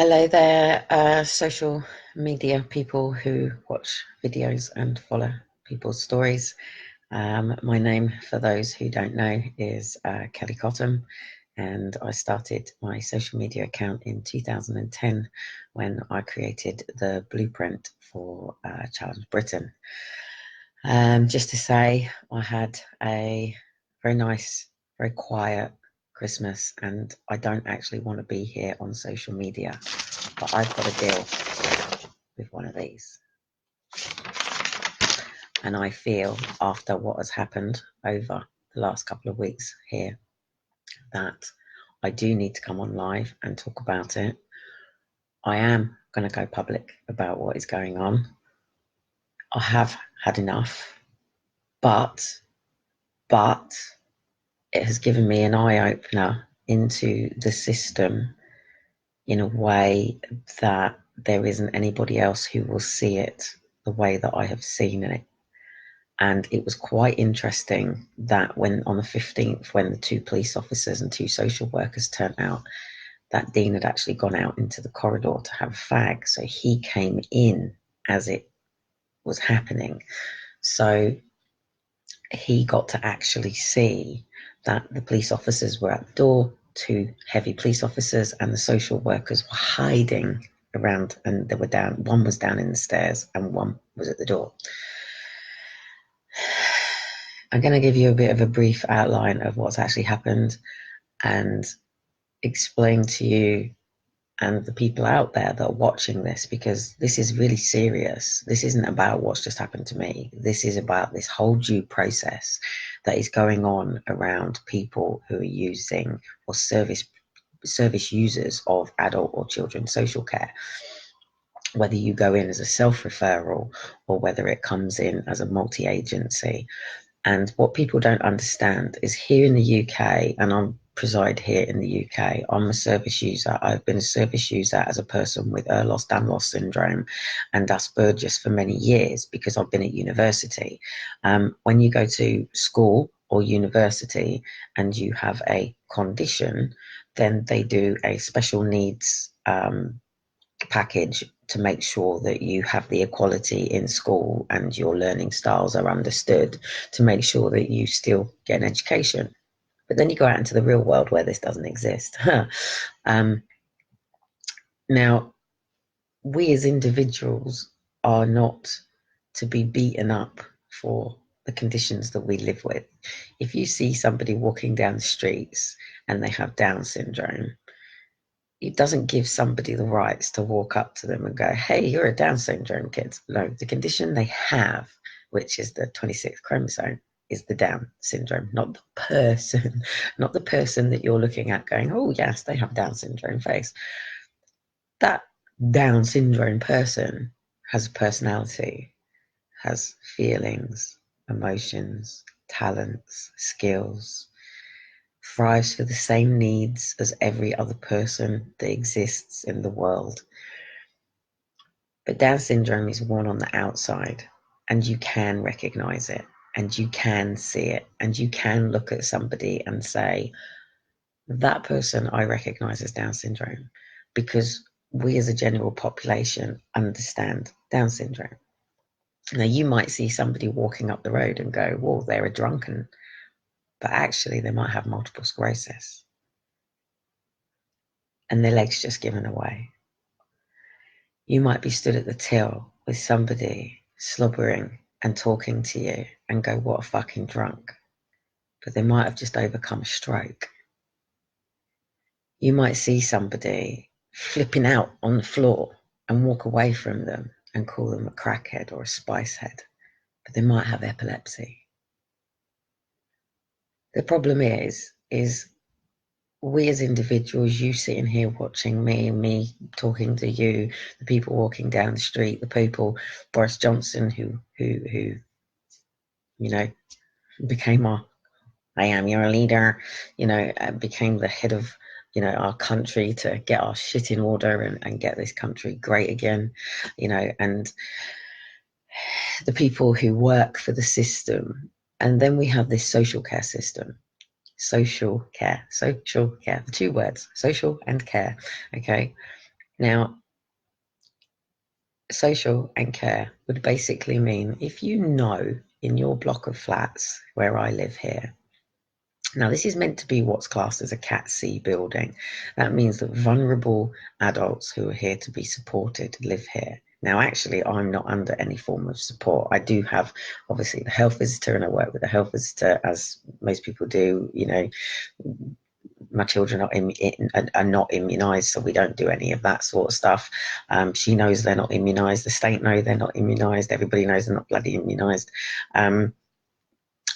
Hello there, social media people who watch videos and follow people's stories. My name, for those who don't know, is Kelly Cottam, and I started my social media account in 2010 when I created the blueprint for Challenge Britain. Just to say, I had a very nice, very quiet Christmas, and I don't actually want to be here on social media, but I've got to deal with one of these. And I feel, after what has happened over the last couple of weeks here, that I do need to come on live and talk about it. I am going to go public about what is going on. I have had enough, but it has given me an eye-opener into the system in a way that there isn't anybody else who will see it the way that I have seen it. And it was quite interesting that when on the 15th, when the two police officers and two social workers turned out, that Dean had actually gone out into the corridor to have a fag. So he came in as it was happening. So he got to actually see that the police officers were at the door, two heavy police officers, and the social workers were hiding around, and they were down. One was down in the stairs and one was at the door. I'm going to give you a bit of a brief outline of what's actually happened and explain to you and the people out there that are watching this, because this is really serious. This isn't about what's just happened to me. This is about this whole due process that is going on around people who are using or service users of adult or children's social care, whether you go in as a self-referral or whether it comes in as a multi-agency. And what people don't understand is, here in the UK, and I preside here in the UK, I'm a service user. I've been a service user as a person with Ehlers-Danlos syndrome and Asperger's for many years because I've been at university. When you go to school or university and you have a condition, then they do a special needs package to make sure that you have the equality in school and your learning styles are understood, to make sure that you still get an education. But then you go out into the real world where this doesn't exist. Now, we as individuals are not to be beaten up for the conditions that we live with. If you see somebody walking down the streets and they have Down syndrome, it doesn't give somebody the rights to walk up to them and go, hey, you're a Down syndrome kid. No, the condition they have, which is the 26th chromosome, is the Down syndrome, not the person, not the person that you're looking at going, oh, yes, they have Down syndrome face. That Down syndrome person has a personality, has feelings, emotions, talents, skills, thrives for the same needs as every other person that exists in the world. But Down syndrome is worn on the outside, and you can recognize it, and you can see it, and you can look at somebody and say, that person I recognize as Down syndrome, because we as a general population understand Down syndrome. Now, you might see somebody walking up the road and go, whoa, they're a drunken, but actually they might have multiple sclerosis and their legs just given away. You might be stood at the till with somebody slobbering and talking to you and go, what a fucking drunk. But they might have just overcome a stroke. You might see somebody flipping out on the floor and walk away from them and call them a crackhead or a spice head, but they might have epilepsy. The problem is we as individuals, you sitting here watching me talking to you, the people walking down the street, the people, Boris Johnson, who you know, became I am your leader, became the head of, our country to get our shit in order and get this country great again, and the people who work for the system. And then we have this social care system. Social care, the two words, social and care, okay? Now, social and care would basically mean if you know in your block of flats where I live here, now this is meant to be what's classed as a Cat C building. That means that vulnerable adults who are here to be supported live here. Now, actually, I'm not under any form of support. I do have, obviously, the health visitor, and I work with a health visitor, as most people do. You know, my children are not immunised, so we don't do any of that sort of stuff. She knows they're not immunised. The state know they're not immunised. Everybody knows they're not bloody immunised.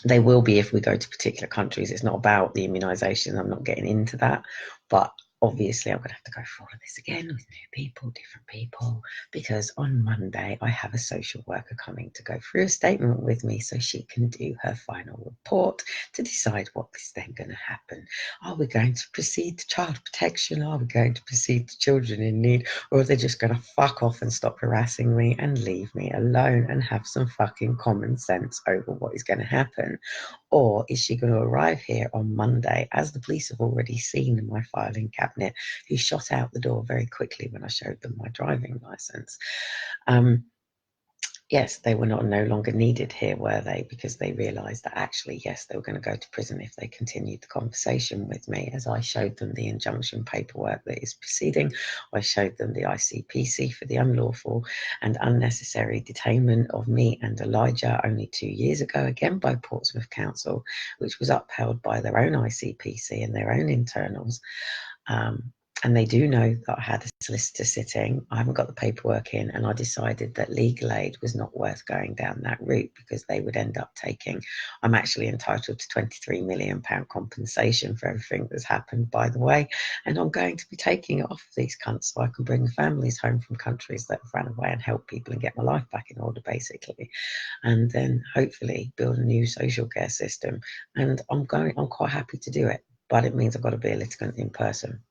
They will be if we go to particular countries. It's not about the immunisation. I'm not getting into that. But obviously, I'm going to have to go through all of this again with new people, different people, because on Monday, I have a social worker coming to go through a statement with me so she can do her final report to decide what is then going to happen. Are we going to proceed to child protection? Are we going to proceed to children in need? Or are they just going to fuck off and stop harassing me and leave me alone and have some fucking common sense over what is going to happen? Or is she going to arrive here on Monday, as the police have already seen in my filing cabinet, who shot out the door very quickly when I showed them my driving licence? Yes, they were no longer needed here, were they? Because they realised that actually, yes, they were going to go to prison if they continued the conversation with me, as I showed them the injunction paperwork that is proceeding. I showed them the ICPC for the unlawful and unnecessary detainment of me and Elijah only 2 years ago, again by Portsmouth Council, which was upheld by their own ICPC and their own internals. And they do know that I had a solicitor sitting. I haven't got the paperwork in, and I decided that legal aid was not worth going down that route because they would end up taking. I'm actually entitled to £23 million compensation for everything that's happened, by the way, and I'm going to be taking it off of these cunts so I can bring families home from countries that have run away and help people and get my life back in order, basically, and then hopefully build a new social care system. And I'm quite happy to do it, but it means I've got to be a litigant in person.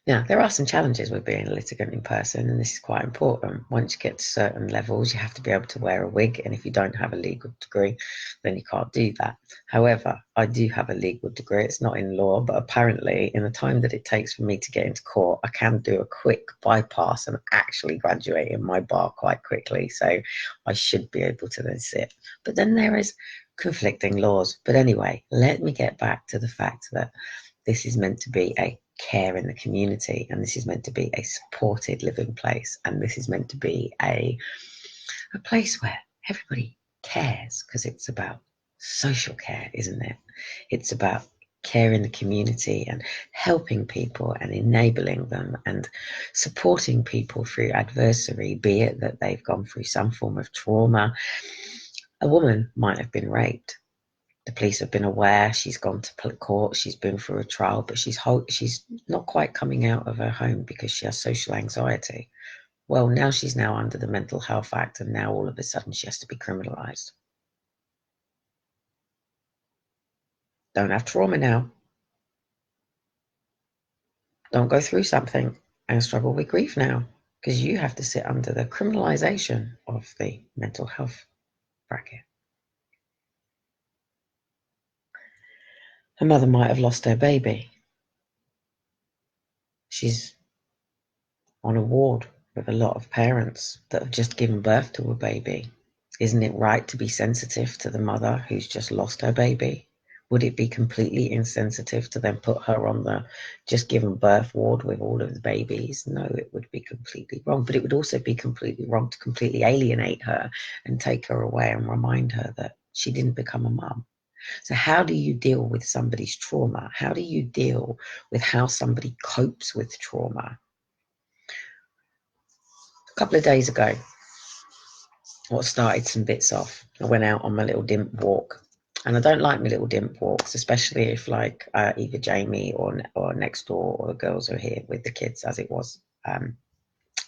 Now, there are some challenges with being a litigant in person, and this is quite important. Once you get to certain levels, you have to be able to wear a wig, and if you don't have a legal degree, then you can't do that. However, I do have a legal degree. It's not in law, but apparently in the time that it takes for me to get into court, I can do a quick bypass and actually graduate in my bar quite quickly, so I should be able to then sit. But then there is conflicting laws. But anyway, let me get back to the fact that this is meant to be a care in the community, and this is meant to be a supported living place, and this is meant to be a place where everybody cares, because it's about social care, isn't it? It's about care in the community and helping people and enabling them and supporting people through adversity, be it that they've gone through some form of trauma. A woman might have been raped. The police have been aware. She's gone to court. She's been through a trial, but she's not quite coming out of her home because she has social anxiety. Well, now she's now under the Mental Health Act, and now all of a sudden she has to be criminalised. Don't have trauma now. Don't go through something and struggle with grief now, because you have to sit under the criminalisation of the mental health bracket. Her mother might have lost her baby. She's on a ward with a lot of parents that have just given birth to a baby. Isn't it right to be sensitive to the mother who's just lost her baby? Would it be completely insensitive to then put her on the just given birth ward with all of the babies? No, it would be completely wrong. But it would also be completely wrong to completely alienate her and take her away and remind her that she didn't become a mum. So how do you deal with somebody's trauma? How do you deal with how somebody copes with trauma? A couple of days ago, what started some bits off, I went out on my little dimp walk. And I don't like my little dimp walks, especially if like either Jamie or next door or the girls are here with the kids, as it was,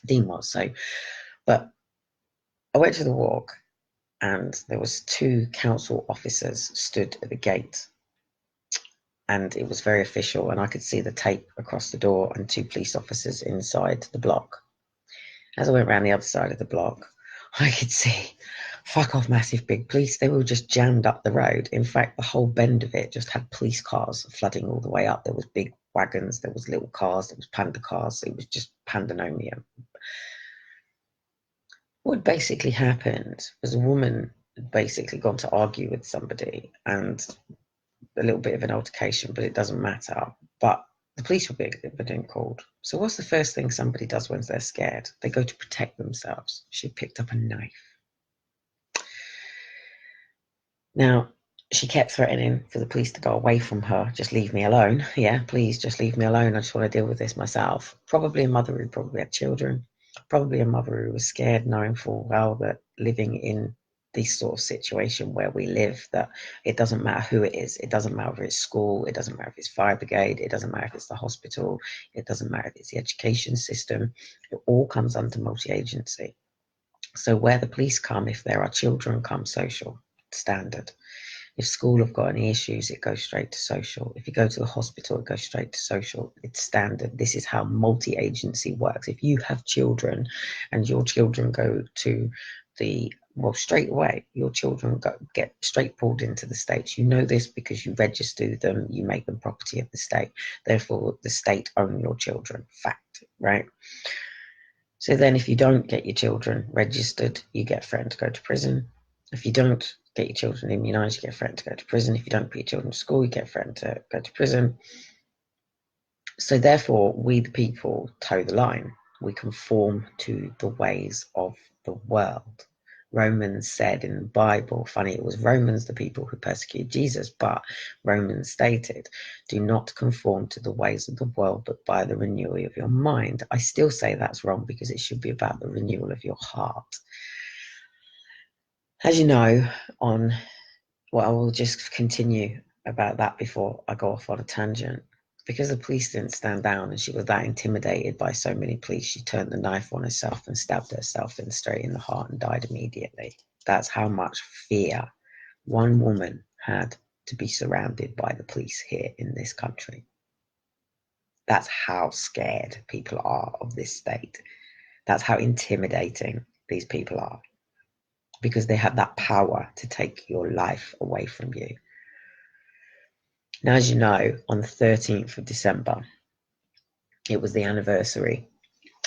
Dean was. So, but I went to the walk, and there was 2 council officers stood at the gate, and it was very official, and I could see the tape across the door and 2 police officers inside the block. As I went around the other side of the block, I could see fuck off massive big police. They were just jammed up the road. In fact, the whole bend of it just had police cars flooding all the way up. There was big wagons, there was little cars, there was panda cars. It was just pandemonium. What basically happened was a woman had basically gone to argue with somebody, and a little bit of an altercation, but it doesn't matter. But the police were being called. So what's the first thing somebody does when they're scared? They go to protect themselves. She picked up a knife. Now, she kept threatening for the police to go away from her. Just leave me alone. Yeah, please, just leave me alone. I just want to deal with this myself. Probably a mother who probably had children. Probably a mother who was scared, knowing full well that living in this sort of situation where we live, that it doesn't matter who it is. It doesn't matter if it's school. It doesn't matter if it's fire brigade. It doesn't matter if it's the hospital. It doesn't matter if it's the education system. It all comes under multi-agency. So where the police come, if there are children, come social standard. If school have got any issues, it goes straight to social. If you go to the hospital, it goes straight to social. It's standard. This is how multi-agency works. If you have children and your children go to straight away, your children get straight pulled into the states. You know this because you register them, you make them property of the state. Therefore, the state own your children. Fact, right? So then if you don't get your children registered, you get threatened to go to prison. If you don't get your children immunised, you get threatened to go to prison. If you don't put your children to school, you get threatened to go to prison. So therefore, we the people toe the line. We conform to the ways of the world. Romans said in the Bible, funny, it was Romans, the people who persecuted Jesus, but Romans stated, do not conform to the ways of the world, but by the renewal of your mind. I still say that's wrong because it should be about the renewal of your heart. As you know, I will just continue about that before I go off on a tangent. Because the police didn't stand down and she was that intimidated by so many police, she turned the knife on herself and stabbed herself straight in the heart and died immediately. That's how much fear one woman had to be surrounded by the police here in this country. That's how scared people are of this state. That's how intimidating these people are, because they have that power to take your life away from you. Now, as you know, on the 13th of December, it was the anniversary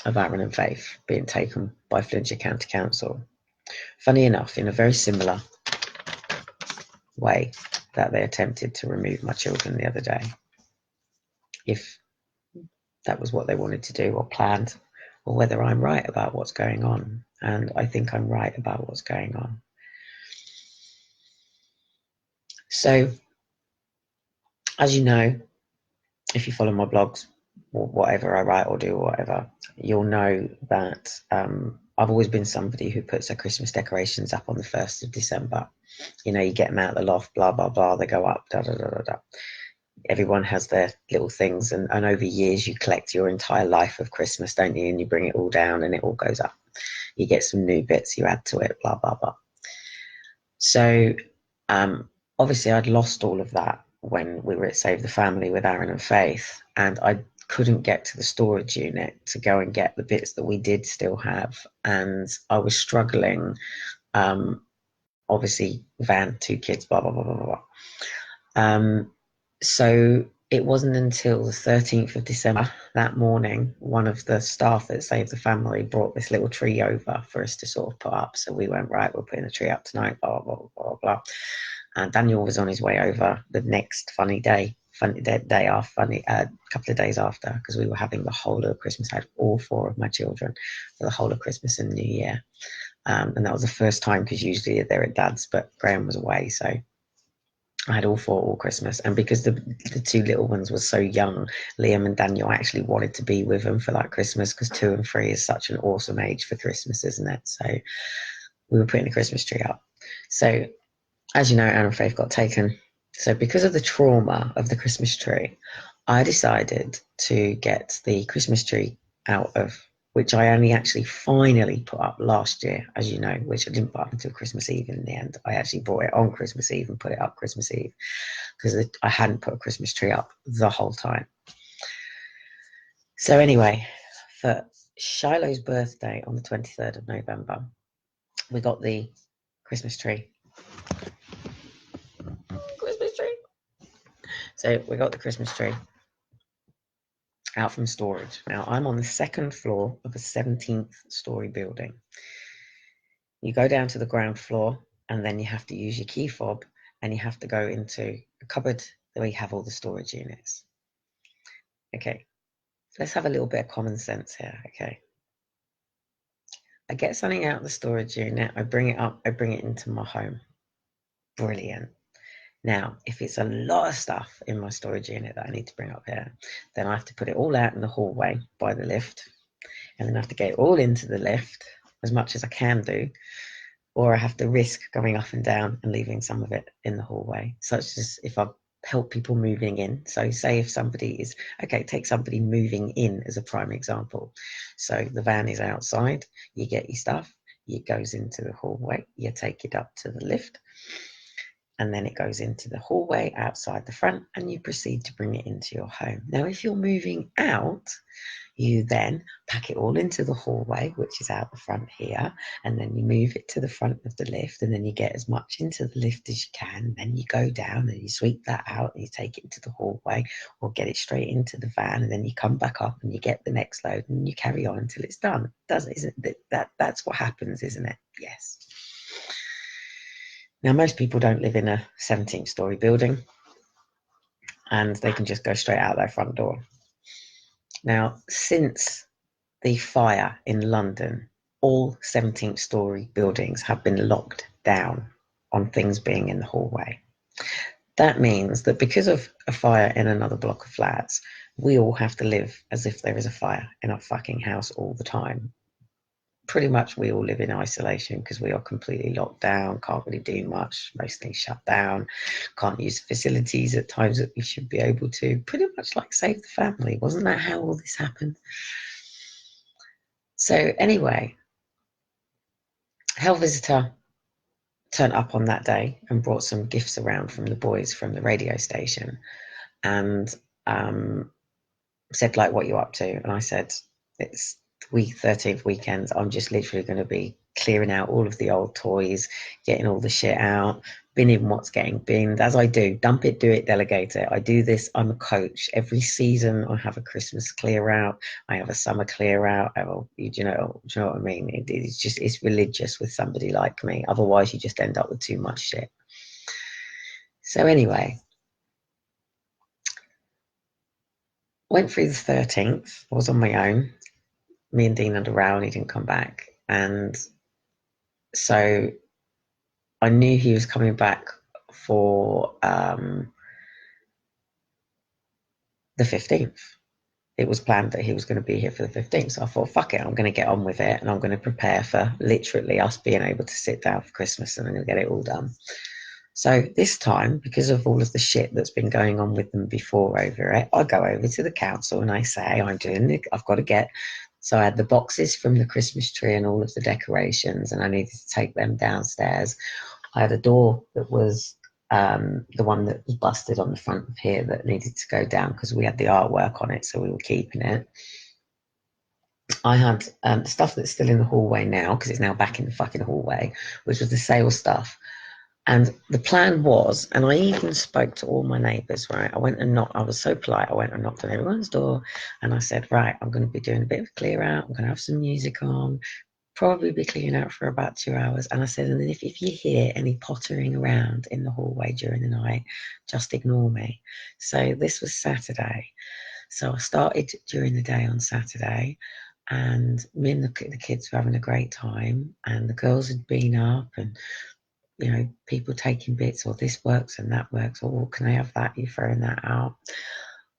of Aaron and Faith being taken by Flintshire County Council. Funny enough, in a very similar way that they attempted to remove my children the other day, if that was what they wanted to do or planned, or whether I'm right about what's going on. And I think I'm right about what's going on. So, as you know, if you follow my blogs or whatever I write or do or whatever, you'll know that I've always been somebody who puts their Christmas decorations up on the 1st of December. You know, you get them out of the loft, blah, blah, blah, they go up, da, da, da, da, da. Everyone has their little things, and over years you collect your entire life of Christmas, don't you? And you bring it all down and it all goes up. You get some new bits, you add to it, blah, blah, blah. So obviously I'd lost all of that when we were at Save the Family with Aaron and Faith, and I couldn't get to the storage unit to go and get the bits that we did still have, and I was struggling. Obviously, van, 2 kids, blah, blah, blah, blah, blah. So it wasn't until the 13th of December, that morning, one of the staff at Save the Family brought this little tree over for us to sort of put up. So we went, right, we're putting the tree up tonight, blah, blah, blah, blah, blah. And Daniel was on his way over the next a couple of days after, because we were having the whole of Christmas. I had all 4 of my children for the whole of Christmas and New Year. And that was the first time, because usually they're at Dad's, but Graham was away, so I had all 4 all Christmas. And because the 2 little ones were so young, Liam and Daniel actually wanted to be with them for that Christmas, because 2 and 3 is such an awesome age for Christmas, isn't it? So we were putting the Christmas tree up. So as you know, Aaron and Faith got taken. So because of the trauma of the Christmas tree, I decided to get the Christmas tree out of, which I only actually finally put up last year, as you know, which I didn't put up until Christmas Eve in the end. I actually brought it on Christmas Eve and put it up Christmas Eve, because I hadn't put a Christmas tree up the whole time. So anyway, for Shiloh's birthday on the 23rd of November, we got the Christmas tree. So we got the Christmas tree. out from storage. Now, I'm on the second floor of a 17th story building. You go down to the ground floor, and then you have to use your key fob, and you have to go into a cupboard where you have all the storage units. Okay, let's have a little bit of common sense here, okay? I get something out of the storage unit, I bring it up, I bring it into my home. Brilliant. Now, if it's a lot of stuff in my storage unit that I need to bring up here, then I have to put it all out in the hallway by the lift, and then I have to get it all into the lift as much as I can do, or I have to risk going up and down and leaving some of it in the hallway, such as if I help people moving in. So say if somebody is, okay, take somebody moving in as a prime example. So the van is outside, you get your stuff, it goes into the hallway, you take it up to the lift, and then it goes into the hallway outside the front, and you proceed to bring it into your home. Now, if you're moving out, you then pack it all into the hallway, which is out the front here, and then you move it to the front of the lift, and then you get as much into the lift as you can. Then you go down and you sweep that out and you take it into the hallway, or get it straight into the van, and then you come back up and you get the next load and you carry on until it's done. Isn't that's what happens, isn't it? Yes. Now, most people don't live in a 17th story building, and they can just go straight out their front door. Now, since the fire in London, all 17th story buildings have been locked down on things being in the hallway. That means that because of a fire in another block of flats, we all have to live as if there is a fire in our fucking house all the time. Pretty much we all live in isolation because we are completely locked down, can't really do much, most things shut down, can't use facilities at times that we should be able to. Pretty much like Save the Family. Wasn't that how all this happened? So anyway, health visitor turned up on that day and brought some gifts around from the boys from the radio station, and said, like, what you up to? And I said, it's week 13th weekend. I'm just literally going to be clearing out all of the old toys, getting all the shit out, binning what's getting binned, as I do. Dump it, do it, delegate it. I do this. I'm a coach. Every season I have a Christmas clear out. I have a summer clear out. Do you know what I mean? It's religious with somebody like me. Otherwise you just end up with too much shit. So anyway, went through the 13th. I was on my own. Me and Dean had a row and he didn't come back. And so I knew he was coming back for the 15th. It was planned that he was going to be here for the 15th. So I thought, fuck it, I'm going to get on with it, and I'm going to prepare for literally us being able to sit down for Christmas, and I'm going to get it all done. So this time, because of all of the shit that's been going on with them before over it, I go over to the council and I say, I've got to get. So I had the boxes from the Christmas tree and all of the decorations, and I needed to take them downstairs. I had a door that was the one that was busted on the front of here that needed to go down because we had the artwork on it, so we were keeping it. I had stuff that's still in the hallway now, because it's now back in the fucking hallway, which was the sales stuff. And the plan was, and I even spoke to all my neighbours, right? I went and knocked, I was so polite, I went and knocked on everyone's door, and I said, right, I'm going to be doing a bit of a clear out, I'm going to have some music on, probably be cleaning out for about 2 hours. And I said, and then if you hear any pottering around in the hallway during the night, just ignore me. So this was Saturday. So I started during the day on Saturday, and me and the kids were having a great time, and the girls had been up, and people taking bits, or this works and that works, or can I have that? You're throwing that out.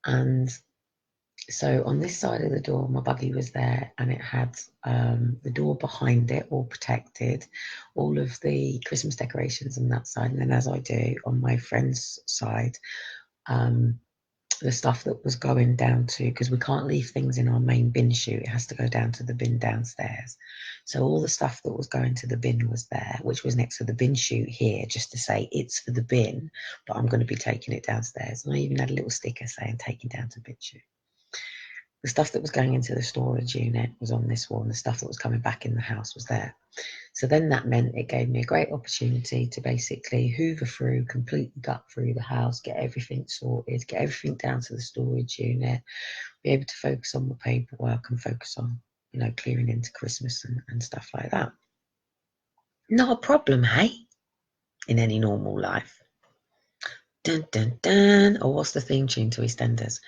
And so on this side of the door, my buggy was there, and it had the door behind it all protected, all of the Christmas decorations on that side. And then, as I do on my friend's side, the stuff that was going down to, because we can't leave things in our main bin chute, it has to go down to the bin downstairs. So all the stuff that was going to the bin was there, which was next to the bin chute here, just to say it's for the bin, but I'm going to be taking it downstairs. And I even had a little sticker saying taking down to bin chute. The stuff that was going into the storage unit was on this wall, and the stuff that was coming back in the house was there. So then that meant it gave me a great opportunity to basically hoover through, completely gut through the house, get everything sorted, get everything down to the storage unit, be able to focus on my paperwork and focus on, you know, clearing into Christmas and stuff like that. Not a problem, hey, in any normal life. Dun, dun, dun. Or what's the theme tune to EastEnders?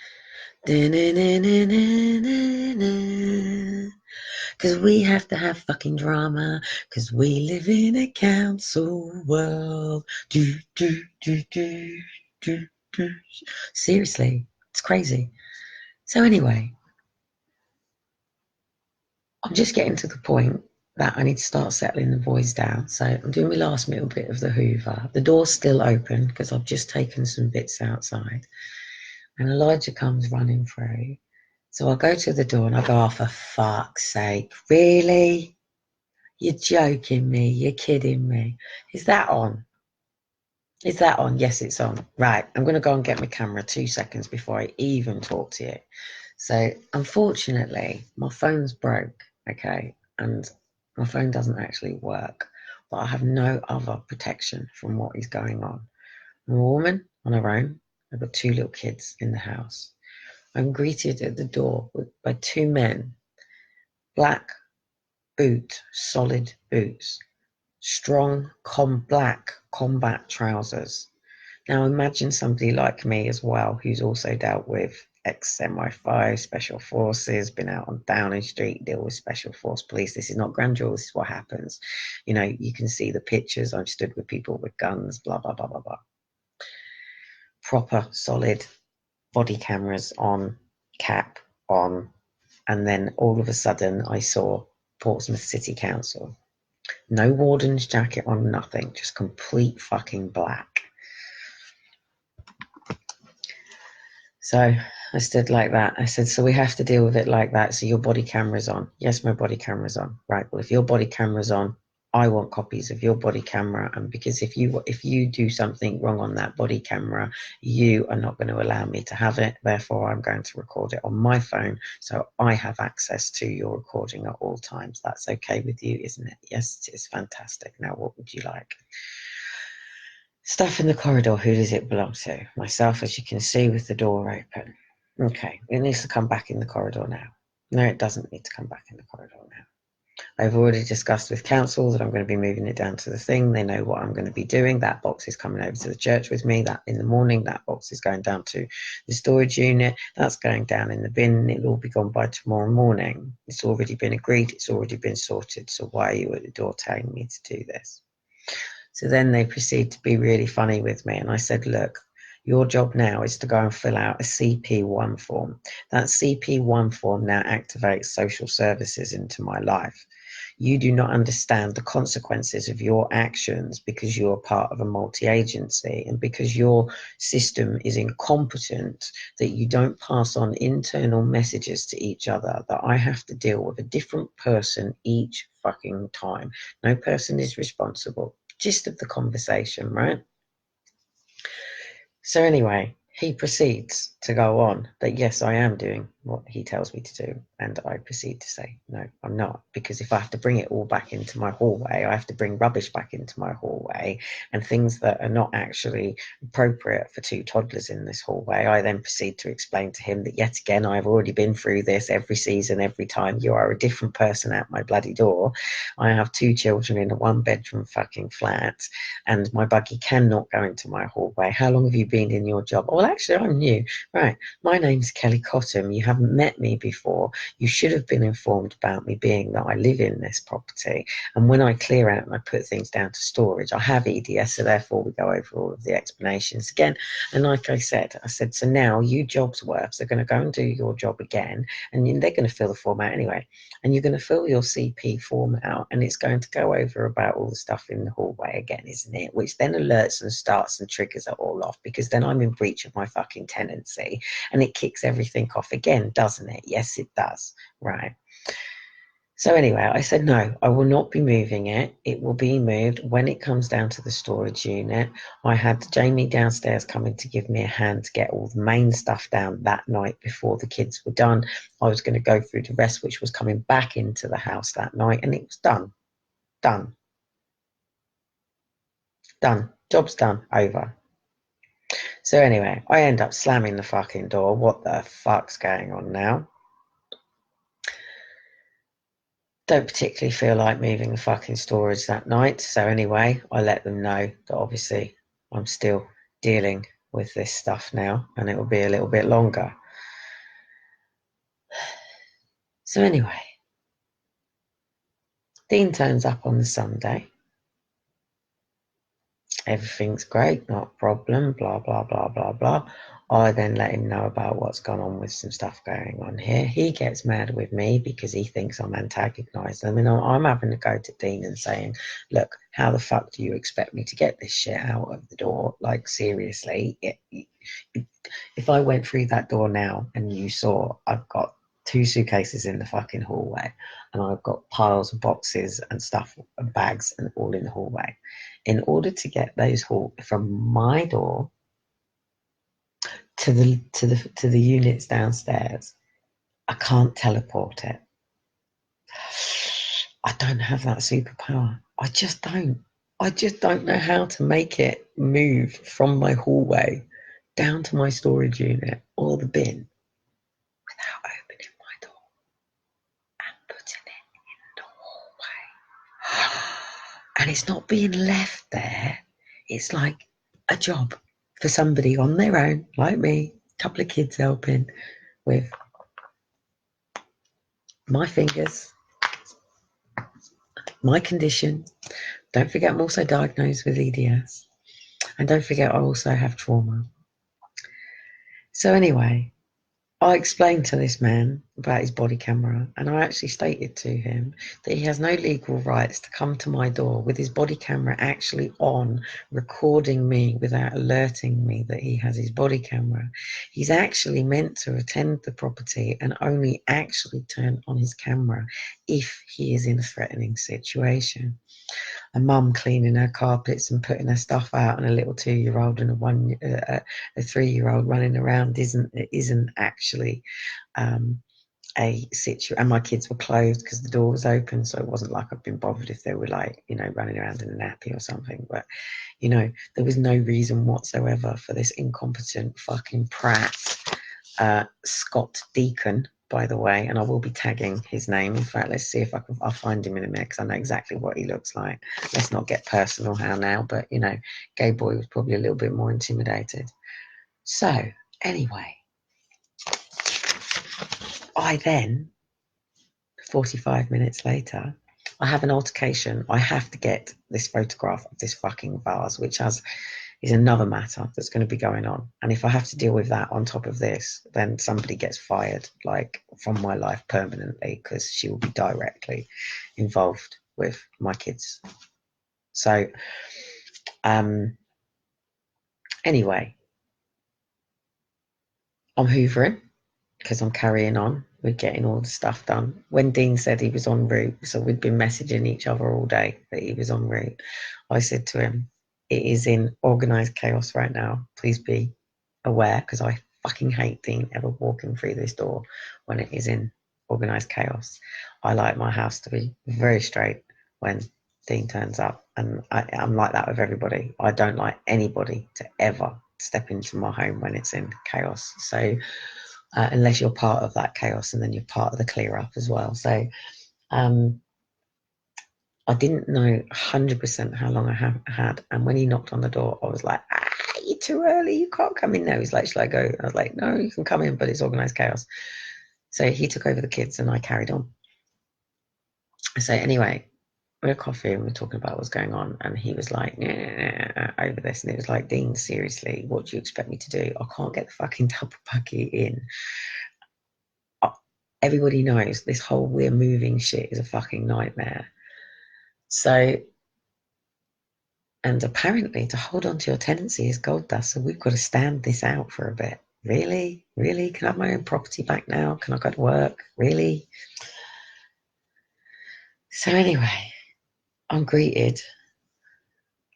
Because we have to have fucking drama, because we live in a council world. Do, do, do, do, do, do. Seriously, it's crazy. So anyway, I'm just getting to the point that I need to start settling the boys down. So I'm doing my last little bit of the hoover. The door's still open because I've just taken some bits outside. And Elijah comes running through. So I go to the door and I go, oh, for fuck's sake, really? You're joking me, you're kidding me. Is that on? Is that on? Yes, it's on. Right, I'm going to go and get my camera 2 seconds before I even talk to you. So unfortunately, my phone's broke, okay? And my phone doesn't actually work, but I have no other protection from what is going on. I'm a woman on her own. I've got 2 little kids in the house. I'm greeted at the door by 2 men, black boot, solid boots, strong black combat trousers. Now imagine somebody like me as well, who's also dealt with ex-MI5, Special Forces, been out on Downing Street, deal with Special Force Police. This is not grandeur, this is what happens. You know, you can see the pictures. I've stood with people with guns, blah, blah, blah, blah, blah. Proper, solid body cameras on, cap on, and then all of a sudden I saw Portsmouth City Council. No warden's jacket on, nothing, just complete fucking black. So I stood like that. I said, so we have to deal with it like that. So your body camera's on. Yes, my body camera's on. Right, well, if your body camera's on, I want copies of your body camera. And because if you do something wrong on that body camera, you are not going to allow me to have it. Therefore, I'm going to record it on my phone. So I have access to your recording at all times. That's okay with you, isn't it? Yes, it is. Fantastic. Now, what would you like? Stuff in the corridor, who does it belong to? Myself, as you can see, with the door open. Okay, it needs to come back in the corridor now. No, it doesn't need to come back in the corridor now. I've already discussed with council that I'm going to be moving it down to the thing. They know what I'm going to be doing. That box is coming over to the church with me. That in the morning, that box is going down to the storage unit. That's going down in the bin. It'll all be gone by tomorrow morning. It's already been agreed. It's already been sorted. So why are you at the door telling me to do this? So then they proceed to be really funny with me. And I said, look, your job now is to go and fill out a CP1 form. That CP1 form now activates social services into my life. You do not understand the consequences of your actions because you're part of a multi-agency and because your system is incompetent, that you don't pass on internal messages to each other, that I have to deal with a different person each fucking time. No person is responsible. Gist of the conversation, right? So anyway, he proceeds to go on that, yes, I am doing what he tells me to do. And I proceed to say, no, I'm not. Because if I have to bring it all back into my hallway, I have to bring rubbish back into my hallway and things that are not actually appropriate for 2 toddlers in this hallway. I then proceed to explain to him that yet again, I've already been through this every season, every time. You are a different person at my bloody door. I have 2 children in a 1-bedroom fucking flat and my buggy cannot go into my hallway. How long have you been in your job? Well, actually, I'm new. Right. My name's Kelly Cottam. You haven't met me before. You should have been informed about me being that I live in this property. And when I clear out and I put things down to storage, I have EDS, so therefore we go over all of the explanations again. And like I said, so now you jobs worths are going to go and do your job again, and they're going to fill the form out anyway. And you're going to fill your CP form out, and it's going to go over about all the stuff in the hallway again, isn't it? Which then alerts and starts and triggers it all off, because then I'm in breach of my fucking tenancy, and it kicks everything off again, doesn't it? Yes, it does. Right. So anyway, I said, no, I will not be moving it. It will be moved when it comes down to the storage unit. I had Jamie downstairs coming to give me a hand to get all the main stuff down that night before the kids were done. I was going to go through the rest, which was coming back into the house that night, and it was done. Done. Job's done. Over. So anyway, I end up slamming the fucking door. What the fuck's going on now? Don't particularly feel like moving the fucking storage that night. So anyway, I let them know that obviously I'm still dealing with this stuff now and it will be a little bit longer. So anyway, Dean turns up on the Sunday. Everything's great, not a problem, blah, blah, blah, blah, blah. I then let him know about what's gone on with some stuff going on here. He gets mad with me because he thinks I'm antagonising him. And I'm having to go to Dean and saying, look, how the fuck do you expect me to get this shit out of the door? Like, seriously, if I went through that door now and you saw I've got 2 suitcases in the fucking hallway and I've got piles of boxes and stuff and bags and all in the hallway. In order to get those from my door to the units downstairs, I can't teleport it. I don't have that superpower. I just don't know how to make it move from my hallway down to my storage unit or the bin without opening my door and putting it in the hallway. And it's not being left there. It's like a job for somebody on their own, like me, a couple of kids helping with my fingers, my condition. Don't forget I'm also diagnosed with EDS. And don't forget I also have trauma. So anyway, I explained to this man about his body camera, and I actually stated to him that he has no legal rights to come to my door with his body camera actually on, recording me without alerting me that he has his body camera. He's actually meant to attend the property and only actually turn on his camera if he is in a threatening situation. A mum cleaning her carpets and putting her stuff out, and a little 2-year-old and a 3-year-old running around isn't actually a situation. And my kids were clothed because the door was open, so it wasn't like I've been bothered if they were like, running around in a nappy or something. But there was no reason whatsoever for this incompetent fucking prat, Scott Deacon, by the way, and I will be tagging his name. In fact, let's see if I'll find him in a minute because I know exactly what he looks like. Let's not get personal now, but gay boy was probably a little bit more intimidated. So anyway, I then, 45 minutes later, I have an altercation. I have to get this photograph of this fucking vase, which is another matter that's going to be going on. And if I have to deal with that on top of this, then somebody gets fired, like, from my life permanently, because she will be directly involved with my kids. So, anyway, I'm hoovering because I'm carrying on. We're getting all the stuff done. When Dean said he was en route, so we'd been messaging each other all day that he was en route, I said to him, it is in organised chaos right now. Please be aware, because I fucking hate Dean ever walking through this door when it is in organised chaos. I like my house to be very straight when Dean turns up, and I'm like that with everybody. I don't like anybody to ever step into my home when it's in chaos. So unless you're part of that chaos, and then you're part of the clear up as well. So I didn't know 100% how long I had, and when he knocked on the door, I was like, you're too early, you can't come in now. He's like, shall I go? I was like, no, you can come in, but it's organised chaos. So he took over the kids and I carried on. So anyway, we had coffee and we were talking about what's going on, and he was like, over this, and it was like, Dean, seriously, what do you expect me to do? I can't get the fucking double buggy in. Everybody knows this whole we're moving shit is a fucking nightmare. So, and apparently to hold on to your tenancy is gold dust, so we've got to stand this out for a bit. Really? Can I have my own property back now? Can I go to work? Really? So anyway, I'm greeted.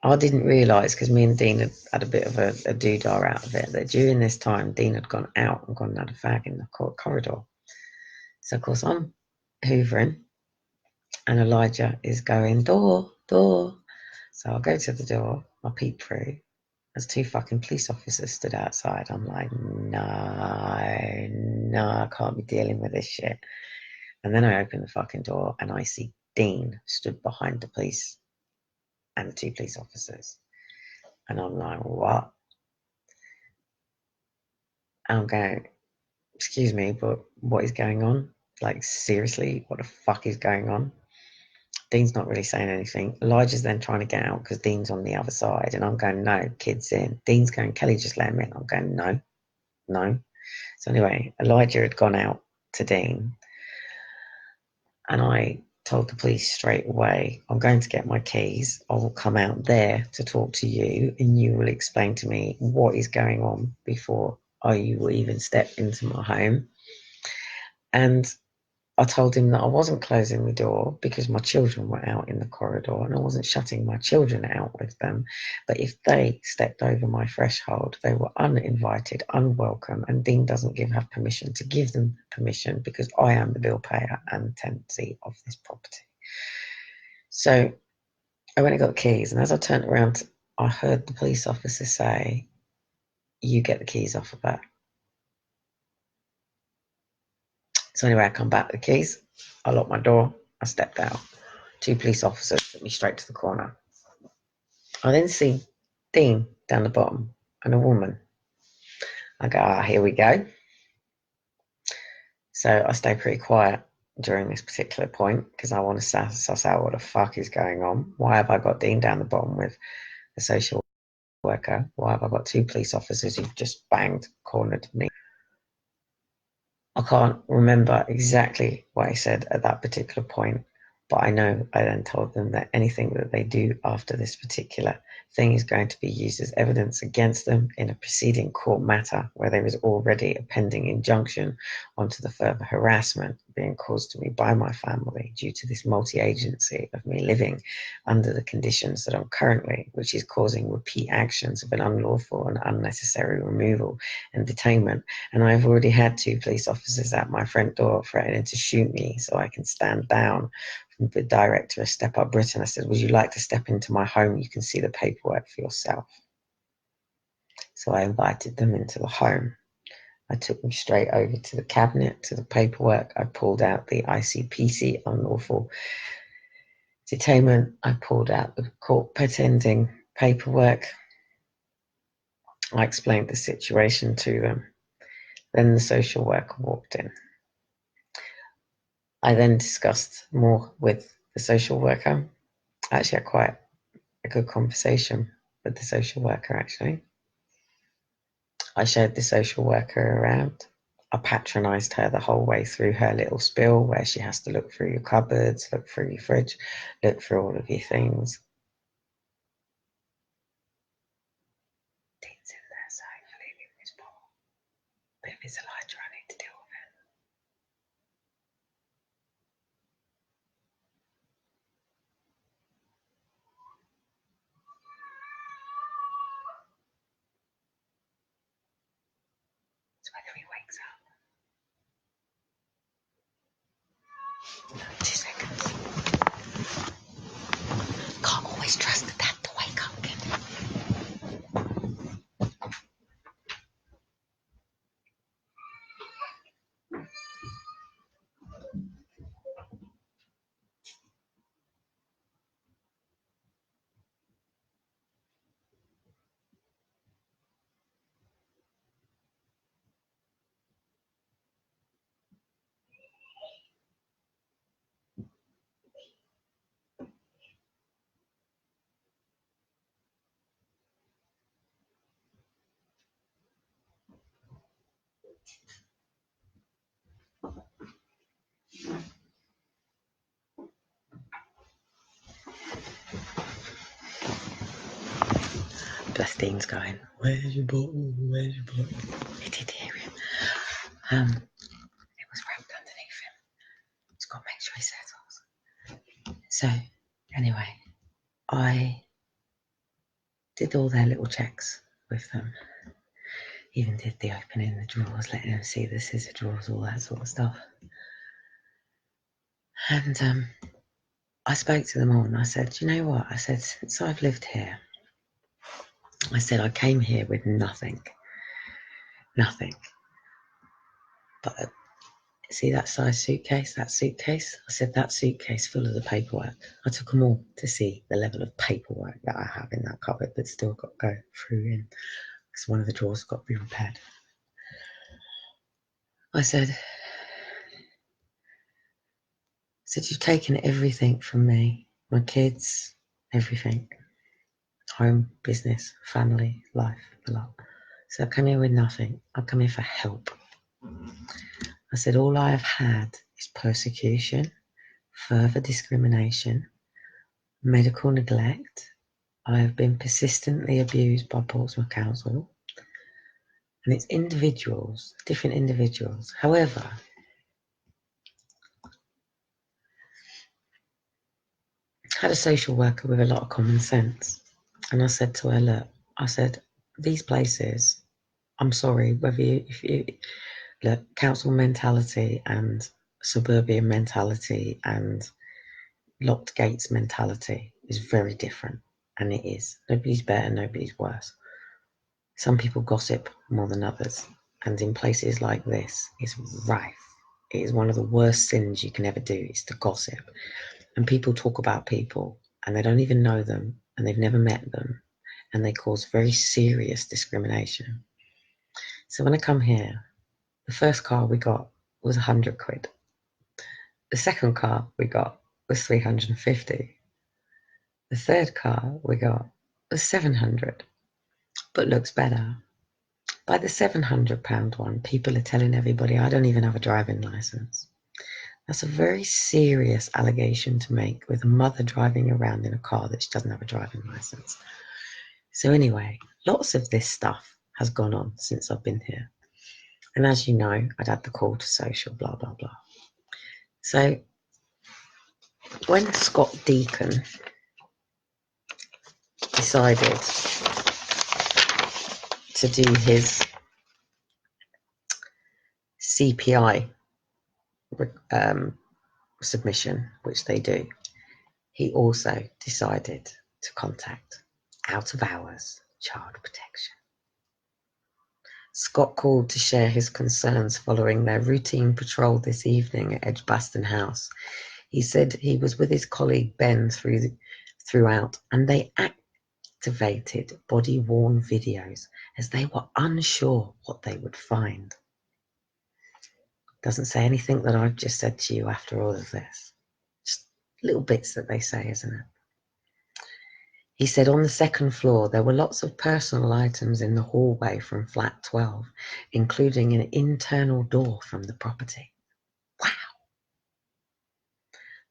I didn't realise, because me and Dean had a bit of a doodah out of it, that during this time Dean had gone out and gone and had a fag in the corridor. So of course I'm hoovering and Elijah is going, door. So I'll go to the door I peeped through. There's 2 fucking police officers stood outside. I'm like, no, I can't be dealing with this shit. And then I open the fucking door and I see Dean stood behind the police and the 2 police officers. And I'm like, what? And I'm going, excuse me, but what is going on? Like, seriously, what the fuck is going on? Dean's not really saying anything. Elijah's then trying to get out because Dean's on the other side. And I'm going, no, kid's in. Dean's going, Kelly, just let him in. I'm going, no, no. So anyway, Elijah had gone out to Dean. And I told the police straight away, I'm going to get my keys. I will come out there to talk to you and you will explain to me what is going on before you will even step into my home. And I told him that I wasn't closing the door because my children were out in the corridor and I wasn't shutting my children out with them. But if they stepped over my threshold, they were uninvited, unwelcome, and Dean doesn't have permission to give them permission because I am the bill payer and tenancy of this property. So I went and got the keys, and as I turned around, I heard the police officer say, "You get the keys off of her." So anyway, I come back with the keys. I locked my door. I stepped out. 2 police officers took me straight to the corner. I then see Dean down the bottom and a woman. I go, here we go. So I stay pretty quiet during this particular point because I want to suss out what the fuck is going on. Why have I got Dean down the bottom with a social worker? Why have I got 2 police officers who've just cornered me? I can't remember exactly what I said at that particular point, but I know I then told them that anything that they do after this particular thing is going to be used as evidence against them in a preceding court matter where there is already a pending injunction onto the further harassment being caused to me by my family due to this multi-agency of me living under the conditions that I'm currently, which is causing repeat actions of an unlawful and unnecessary removal and detainment. And I've already had 2 police officers at my front door threatening to shoot me so I can stand down. From the director of Step Up Britain, I said, would you like to step into my home? You can see the paperwork for yourself. So I invited them into the home. I took them straight over to the cabinet, to the paperwork. I pulled out the ICPC, unlawful detainment. I pulled out the court pretending paperwork. I explained the situation to them. Then the social worker walked in. I then discussed more with the social worker. I actually had quite a good conversation with the social worker, actually. I showed the social worker around. I patronised her the whole way through her little spiel where she has to look through your cupboards, look through your fridge, look through all of your things. Dean's in there, so hopefully leave this ball. But if it's Elijah, I need to deal with it. It's whether he wakes up. 2 seconds. Can't always trust the dad to wake up, kid. Bless Dean's going, where's your bottle? Where's your bottle? He did hear him. It was wrapped underneath him. He's got to make sure he settles. So, anyway, I did all their little checks with them. Even did the opening the drawers, letting them see the scissor drawers, all that sort of stuff. And I spoke to them all and I said, you know what? I said, since I've lived here, I said, I came here with nothing. Nothing. But see that size suitcase, that suitcase? I said, that suitcase full of the paperwork. I took them all to see the level of paperwork that I have in that cupboard that's still got to go through in, because one of the drawers got to be repaired. I said, you've taken everything from me, my kids, everything. Home, business, family, life, blah. So I come here with nothing. I come here for help. I said, all I have had is persecution, further discrimination, medical neglect. I have been persistently abused by Portsmouth Council. And it's individuals, different individuals. However, I had a social worker with a lot of common sense. And I said to her, look, I said, these places, I'm sorry, whether if you look, council mentality and suburban mentality and locked gates mentality is very different. And it is. Nobody's better, nobody's worse. Some people gossip more than others. And in places like this, it's rife. It is one of the worst sins you can ever do, is to gossip. And people talk about people and they don't even know them and they've never met them, and they cause very serious discrimination. So when I come here, the first car we got was 100 quid. The second car we got was 350. The third car we got was 700, but looks better. By the £700 one, people are telling everybody I don't even have a driving licence. That's a very serious allegation to make with a mother driving around in a car that she doesn't have a driving licence. So anyway, lots of this stuff has gone on since I've been here. And as you know, I'd had the call to social, blah, blah, blah. So when Scott Deacon decided to do his CPI submission, which they do, he also decided to contact out of hours child protection. Scott called to share his concerns following their routine patrol this evening at Edgbaston House. He said he was with his colleague Ben throughout, and they activated body-worn videos as they were unsure what they would find. Doesn't say anything that I've just said to you after all of this. Just little bits that they say, isn't it? He said on the second floor there were lots of personal items in the hallway from flat 12, including an internal door from the property. Wow!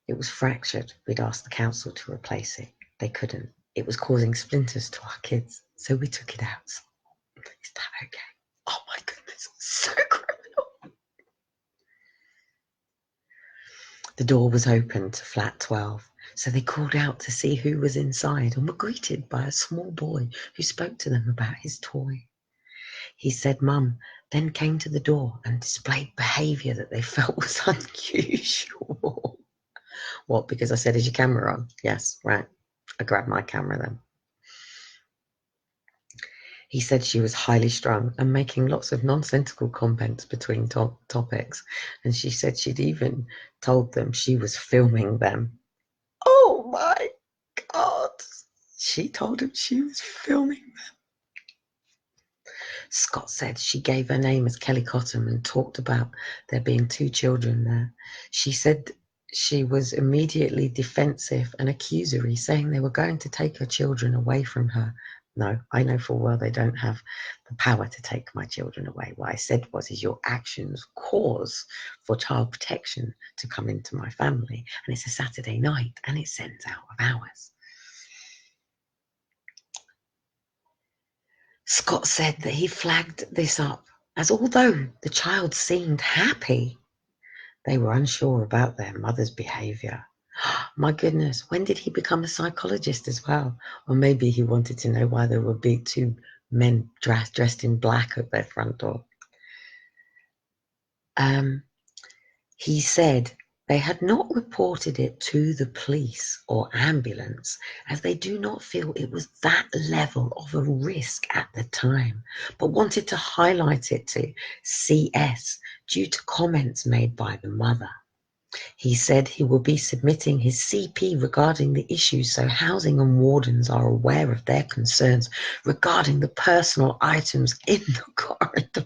It was fractured. We'd asked the council to replace it. They couldn't. It was causing splinters to our kids, so we took it out. Is that okay? Oh my goodness, so criminal. The door was open to flat 12. So they called out to see who was inside and were greeted by a small boy who spoke to them about his toy. He said Mum then came to the door and displayed behaviour that they felt was unusual. What, because I said, is your camera on? Yes, right. I grabbed my camera then. He said she was highly strung and making lots of nonsensical comments between topics. And she said she'd even told them she was filming them. Oh my God. She told him she was filming them. Scott said she gave her name as Kelly Cotton and talked about there being 2 children there. She said she was immediately defensive and accusory, saying they were going to take her children away from her. No, I know full well they don't have the power to take my children away. What I said was, is your actions cause for child protection to come into my family, and it's a Saturday night and it sends out of hours. Scott said that he flagged this up as although the child seemed happy, they were unsure about their mother's behaviour. My goodness, when did he become a psychologist as well? Or maybe he wanted to know why there were 2 men dressed in black at their front door. He said They had not reported it to the police or ambulance, as they do not feel it was that level of a risk at the time, but wanted to highlight it to CS due to comments made by the mother. He said he will be submitting his CP regarding the issue so housing and wardens are aware of their concerns regarding the personal items in the corridor.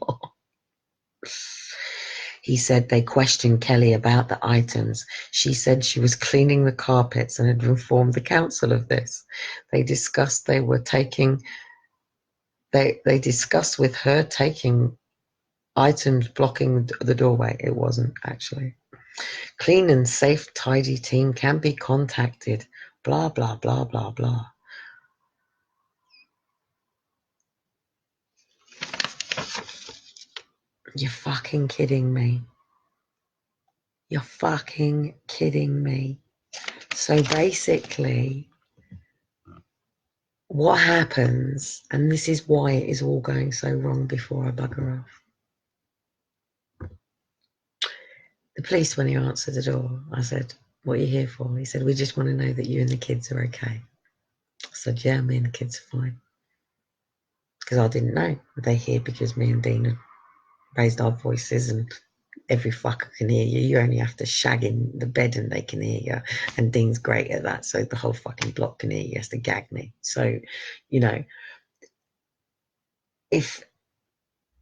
He said they questioned Kelly about the items. She said she was cleaning the carpets and had informed the council of this. They discussed they discussed with her taking items blocking the doorway. It wasn't actually. Clean and safe, tidy team can be contacted. Blah, blah, blah, blah, blah. You're fucking kidding me. You're fucking kidding me. So basically, what happens, and this is why it is all going so wrong before I bugger off. The police, when he answered the door, I said, what are you here for? He said, we just want to know that you and the kids are okay. I said, yeah, me and the kids are fine. Because I didn't know. Were they here because me and Dean had raised our voices and every fucker can hear you. You only have to shag in the bed and they can hear you. And Dean's great at that, so the whole fucking block can hear you. He has to gag me. So, you know, if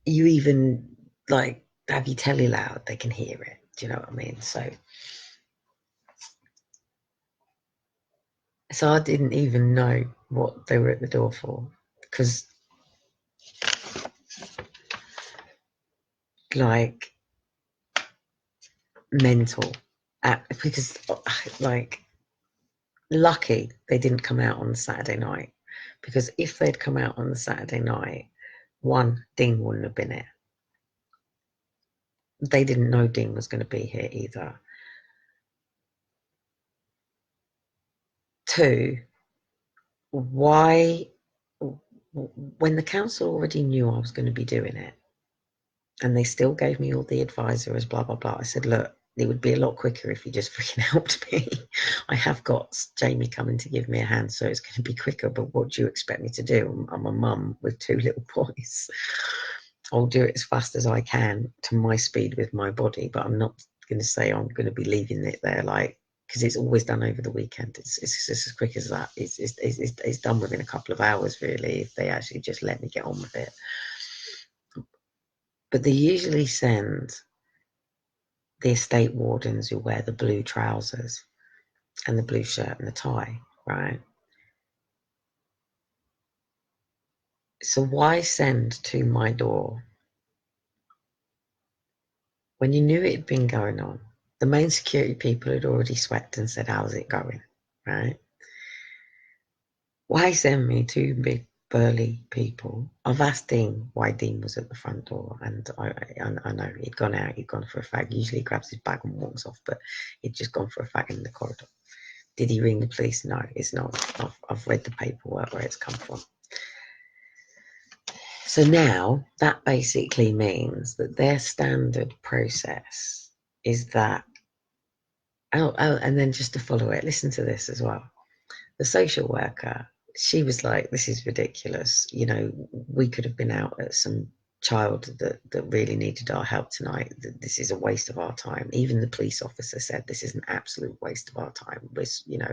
you even like have your telly loud, they can hear it. Do you know what I mean? So I didn't even know what they were at the door for, because like mental, because like lucky they didn't come out on the Saturday night, because if they'd come out on the Saturday night, one, Dean wouldn't have been here. They didn't know Dean was going to be here either. Two, why, when the council already knew I was going to be doing it, and they still gave me all the advisors, blah, blah, blah. I said, look, it would be a lot quicker if you just freaking helped me. I have got Jamie coming to give me a hand, so it's going to be quicker, but what do you expect me to do? I'm a mum with 2 little boys. I'll do it as fast as I can to my speed with my body, but I'm not going to say I'm going to be leaving it there, like, because it's always done over the weekend. It's just as quick as that. It's done within a couple of hours, really, if they actually just let me get on with it. But they usually send the estate wardens who wear the blue trousers and the blue shirt and the tie, right? So why send to my door when you knew it had been going on? The main security people had already swept and said, how's it going, right? Why send me 2 big burly people? I've asked Dean why Dean was at the front door, and I know he'd gone out, he'd gone for a fag. Usually he grabs his bag and walks off, but he'd just gone for a fag in the corridor. Did he ring the police? No, it's not. I've read the paperwork where it's come from. So now that basically means that their standard process is that, and then just to follow it, listen to this as well. The social worker, she was like, this is ridiculous. You know, we could have been out at some child that really needed our help tonight. This is a waste of our time. Even the police officer said this is an absolute waste of our time. You know,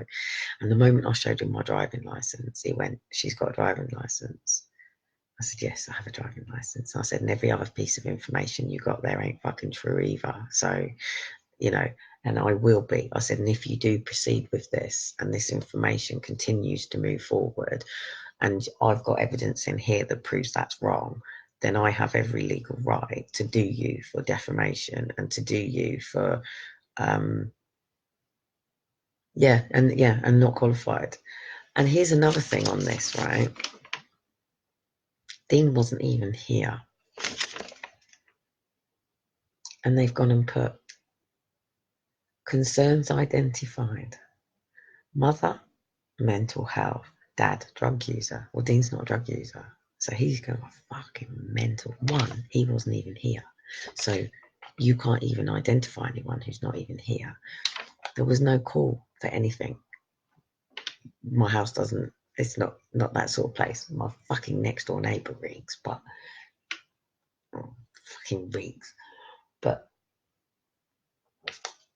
and the moment I showed him my driving license, he went, she's got a driving license. I said, yes, I have a driving license. I said, and every other piece of information you got there ain't fucking true either. So, you know, and I will be. I said, and if you do proceed with this and this information continues to move forward, and I've got evidence in here that proves that's wrong, then I have every legal right to do you for defamation and to do you for, and not qualified. And here's another thing on this, right? Dean wasn't even here. And they've gone and put concerns identified. Mother, mental health. Dad, drug user. Well, Dean's not a drug user. So he's going fucking mental. One, he wasn't even here. So, You can't even identify anyone who's not even here. There was no call for anything. My house doesn't, it's not that sort of place. My fucking next door neighbour reeks, but fucking reeks. But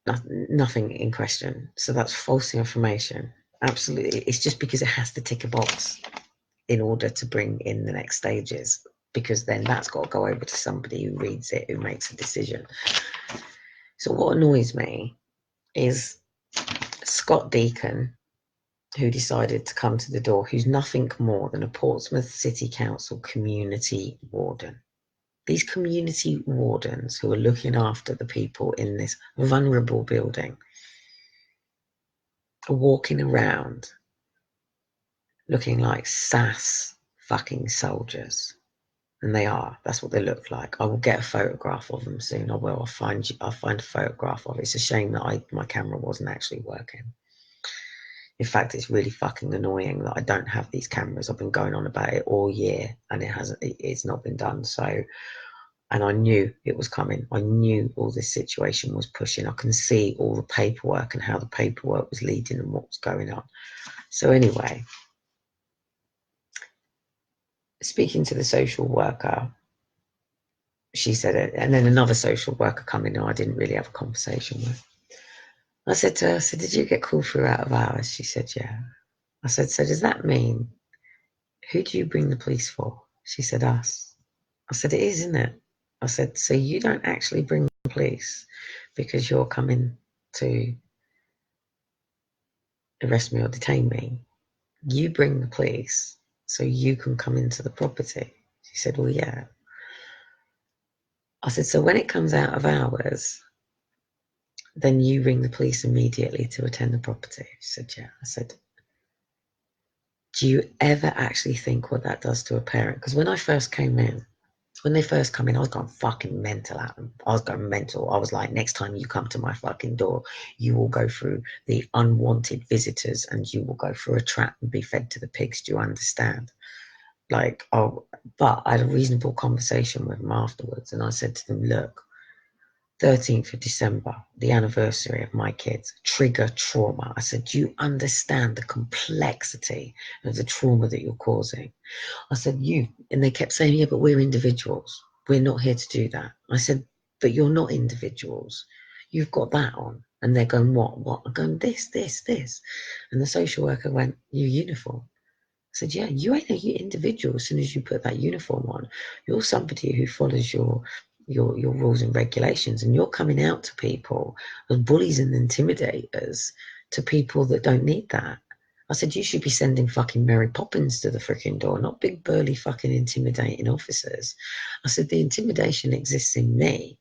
nothing in question. So that's false information. Absolutely. It's just because it has to tick a box in order to bring in the next stages, because then that's got to go over to somebody who reads it, who makes a decision. So what annoys me is Scott Deacon, who decided to come to the door, who's nothing more than a Portsmouth City Council community warden. These community wardens who are looking after the people in this vulnerable building are walking around looking like sass fucking soldiers. And they are. That's what they look like. I will get a photograph of them soon. I will. I'll find a photograph of it. It's a shame that my camera wasn't actually working. In fact, it's really fucking annoying that I don't have these cameras. I've been going on about it all year and it's not been done. So, and I knew it was coming. I knew all this situation was pushing. I can see all the paperwork and how the paperwork was leading and what was going on. So anyway, speaking to the social worker, she said it, and then another social worker come in who I didn't really have a conversation with. I said to her, so did you get called through out of hours? She said, yeah. I said, so does that mean, who do you bring the police for? She said, us. I said, it is, isn't it? I said, so you don't actually bring the police because you're coming to arrest me or detain me. You bring the police so you can come into the property. She said, well, yeah. I said, so when it comes out of hours, then you ring the police immediately to attend the property. She said, yeah. I said, do you ever actually think what that does to a parent? Because when they first come in, I was going fucking mental at them. I was going mental. I was like, next time you come to my fucking door, you will go through the unwanted visitors and you will go through a trap and be fed to the pigs. Do you understand? Like, oh, but I had a reasonable conversation with them afterwards. And I said to them, look, 13th of December, the anniversary of my kids, trigger trauma. I said, do you understand the complexity of the trauma that you're causing? I said, and they kept saying, yeah, but we're individuals. We're not here to do that. I said, but you're not individuals. You've got that on. And they're going, what? I'm going, this. And the social worker went, your uniform. I said, yeah, you ain't an individual as soon as you put that uniform on. You're somebody who follows your rules and regulations, and you're coming out to people as bullies and intimidators to people that don't need that. I said, you should be sending fucking Mary Poppins to the freaking door, not big burly fucking intimidating officers. I said, the intimidation exists in me.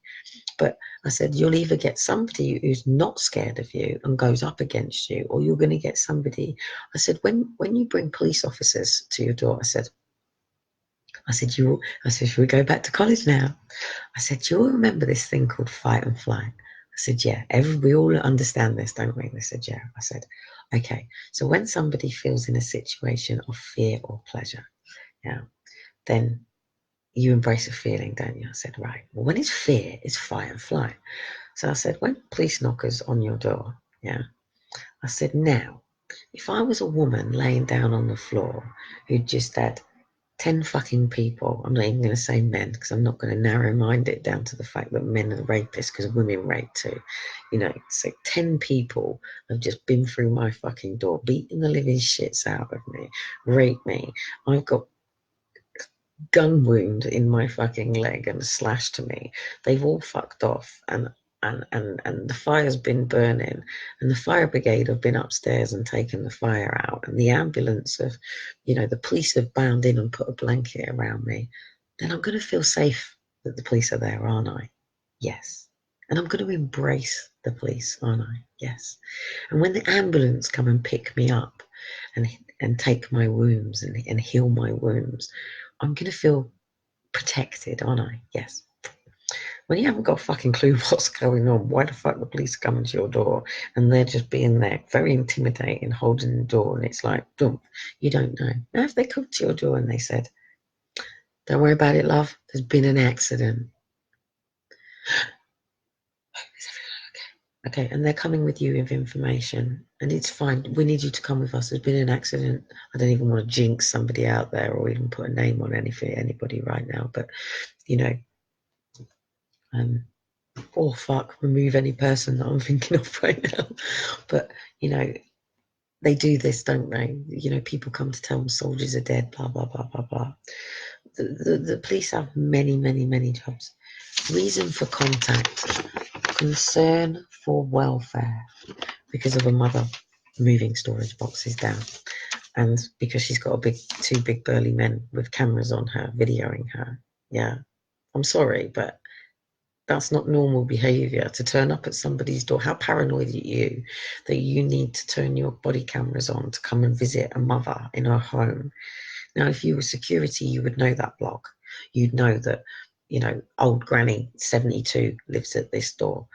But I said, you'll either get somebody who's not scared of you and goes up against you, or you're going to get somebody. I said, when you bring police officers to your door, I said, should we go back to college now? I said, you'll remember this thing called fight and flight. I said, yeah, we all understand this, don't we? They said, yeah. I said, okay. So when somebody feels in a situation of fear or pleasure, yeah, then you embrace a feeling, don't you? I said, right. Well, when it's fear, it's fight and flight. So I said, when police knockers on your door, yeah, I said, now, if I was a woman laying down on the floor who'd just had 10 fucking people, I'm not even going to say men because I'm not going to narrow mind it down to the fact that men are the rapists because women rape too. So 10 people have just been through my fucking door, beaten the living shits out of me, raped me. I've got gun wound in my fucking leg and slashed to me. They've all fucked off and the fire's been burning and the fire brigade have been upstairs and taken the fire out and the ambulance have, the police have bound in and put a blanket around me, then I'm going to feel safe that the police are there, aren't I? Yes. And I'm going to embrace the police, aren't I? Yes. And when the ambulance come and pick me up and take my wounds and heal my wounds, I'm going to feel protected, aren't I? Yes. When you haven't got a fucking clue what's going on, why the fuck the police are coming to your door and they're just being there, very intimidating, holding the door, and it's like, boom, you don't know. Now, if they come to your door and they said, don't worry about it, love, there's been an accident. Okay, and they're coming with you with information, and it's fine. We need you to come with us. There's been an accident. I don't even want to jinx somebody out there or even put a name on anybody right now, but you know, or fuck, remove any person that I'm thinking of right now. But you know, they do this, don't they? You know, people come to tell them soldiers are dead, blah blah blah blah blah. The police have many jobs. Reason for contact: concern for welfare, because of a mother moving storage boxes down, and because she's got two big burly men with cameras on her videoing her. Yeah, I'm sorry, but that's not normal behavior to turn up at somebody's door. How paranoid are you that you need to turn your body cameras on to come and visit a mother in her home? Now, if you were security, you would know that block. You'd know that, you know, old granny 72 lives at this door.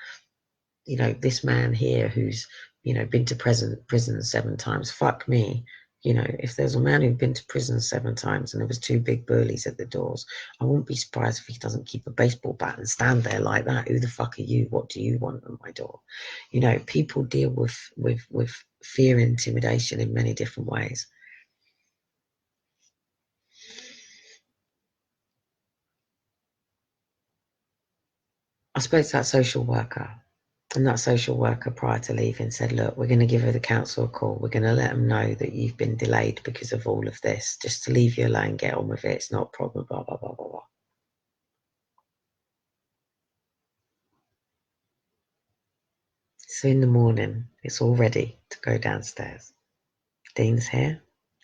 You know, this man here who's, you know, been to prison 7 times. Fuck me. You know, if there's a man who'd been to prison 7 times and there was two big burlies at the doors, I wouldn't be surprised if he doesn't keep a baseball bat and stand there like that. Who the fuck are you? What do you want at my door? You know, people deal with fear and intimidation in many different ways. I spoke to that social worker, and that social worker prior to leaving said, look, we're going to give her the council a call. We're going to let them know that you've been delayed because of all of this, just to leave you alone, get on with it. It's not a problem, blah, blah, blah, blah, blah. So in the morning, it's all ready to go downstairs. Dean's here.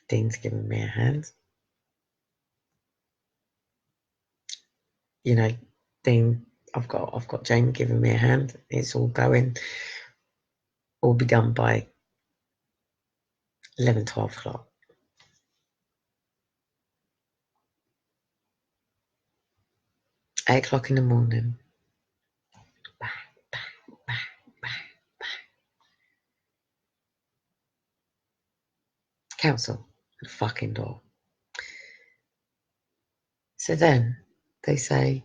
Dean's giving me a hand. You know, Dean, I've got Jamie giving me a hand. It's all going. All be done by 11, 12 o'clock. 8 o'clock in the morning. Bang, bang, bang, bang, bang. Council at the fucking door. So then they say,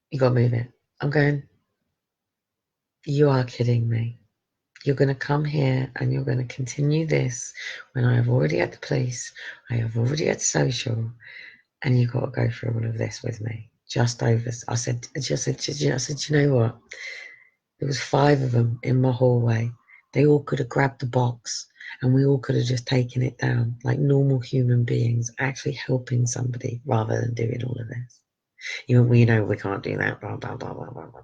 you got to move it. I'm going, you are kidding me. You're going to come here and you're going to continue this when I have already had the police, I have already had social, and you've got to go through all of this with me. Just over. I said, you know what? There was 5 of them in my hallway. They all could have grabbed the box and we all could have just taken it down like normal human beings, actually helping somebody rather than doing all of this. Even we know we can't do that, blah, blah, blah, blah, blah, blah.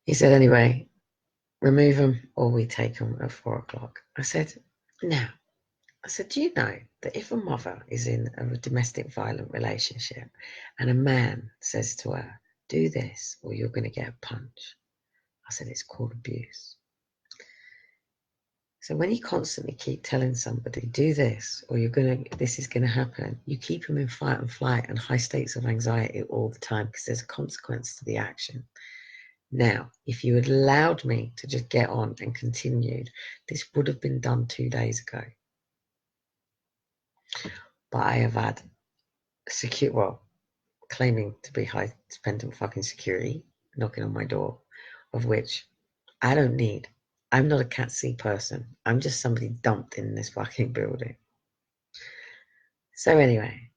He said, anyway, remove them or we take them at 4 o'clock. I said, now, do you know that if a mother is in a domestic violent relationship and a man says to her, do this or you're going to get a punch? I said, it's called abuse. So when you constantly keep telling somebody, do this or this is going to happen, you keep them in fight and flight and high states of anxiety all the time because there's a consequence to the action. Now, if you had allowed me to just get on and continued, this would have been done 2 days ago. But I have had claiming to be high dependent fucking security knocking on my door, of which I don't need. I'm not a Cat C person. I'm just somebody dumped in this fucking building. So anyway,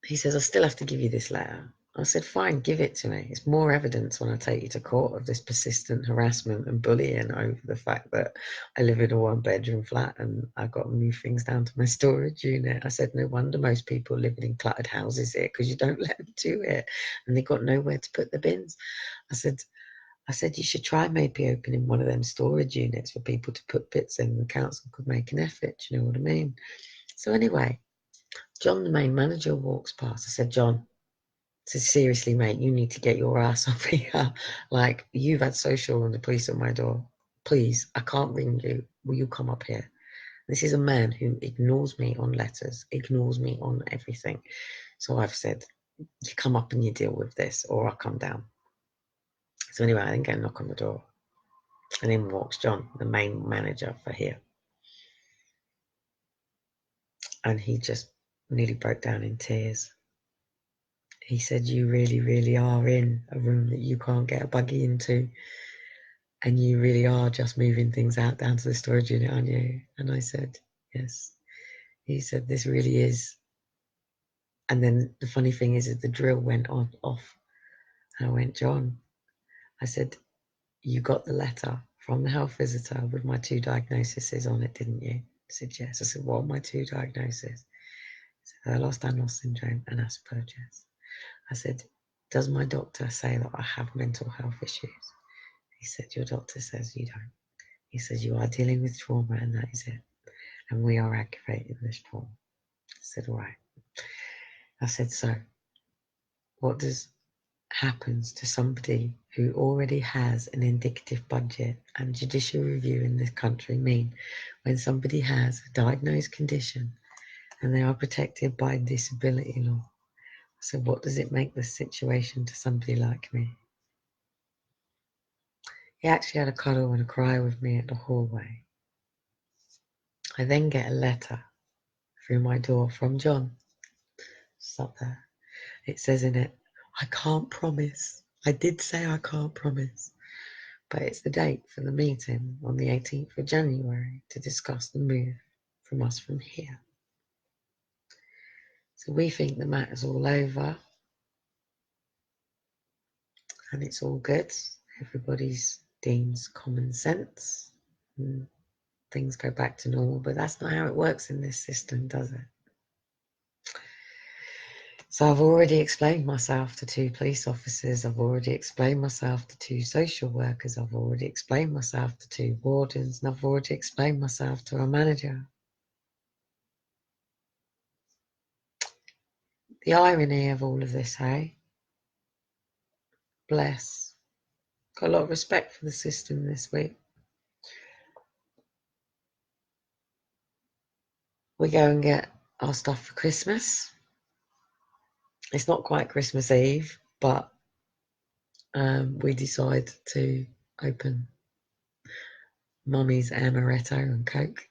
he says, I still have to give you this letter. I said, fine, give it to me. It's more evidence when I take you to court of this persistent harassment and bullying over the fact that I live in a 1-bedroom flat and I've got to move things down to my storage unit. I said, no wonder most people living in cluttered houses here because you don't let them do it and they've got nowhere to put the bins. I said, you should try maybe opening one of them storage units for people to put bits in. The council could make an effort, you know what I mean? So anyway, John, the main manager, walks past. I said, John, I said, seriously, mate, you need to get your ass up here. Like, you've had social and the police at my door. Please, I can't ring you. Will you come up here? This is a man who ignores me on letters, ignores me on everything. So I've said, you come up and you deal with this, or I'll come down. So anyway, I didn't go knock on the door. And in walks John, the main manager for here. And he just nearly broke down in tears. He said, you really, really are in a room that you can't get a buggy into, and you really are just moving things out down to the storage unit, aren't you? And I said, yes. He said, this really is. And then the funny thing is the drill went on off. And I went, John, I said, you got the letter from the health visitor with my 2 diagnoses on it, didn't you? I said, yes. I said, what are my 2 diagnoses? I said, Ehlers-Danlos syndrome and Asperger's. I said, does my doctor say that I have mental health issues? He said, your doctor says you don't. He says, you are dealing with trauma and that is it. And we are aggravating this trauma. I said, all right. I said, so what happens to somebody who already has an indicative budget and judicial review in this country mean when somebody has a diagnosed condition and they are protected by disability law? So what does it make the situation to somebody like me? He actually had a cuddle and a cry with me at the hallway. I then get a letter through my door from John. It's up there. It says in it, I can't promise. I did say I can't promise. But it's the date for the meeting on the 18th of January to discuss the move from us from here. So we think the matter's all over and it's all good. Everybody's deems common sense and things go back to normal, but that's not how it works in this system, does it? So I've already explained myself to 2 police officers, I've already explained myself to 2 social workers, I've already explained myself to 2 wardens, and I've already explained myself to a manager. The irony of all of this, hey? Bless. Got a lot of respect for the system this week. We go and get our stuff for Christmas. It's not quite Christmas Eve, but we decide to open Mummy's Amaretto and Coke.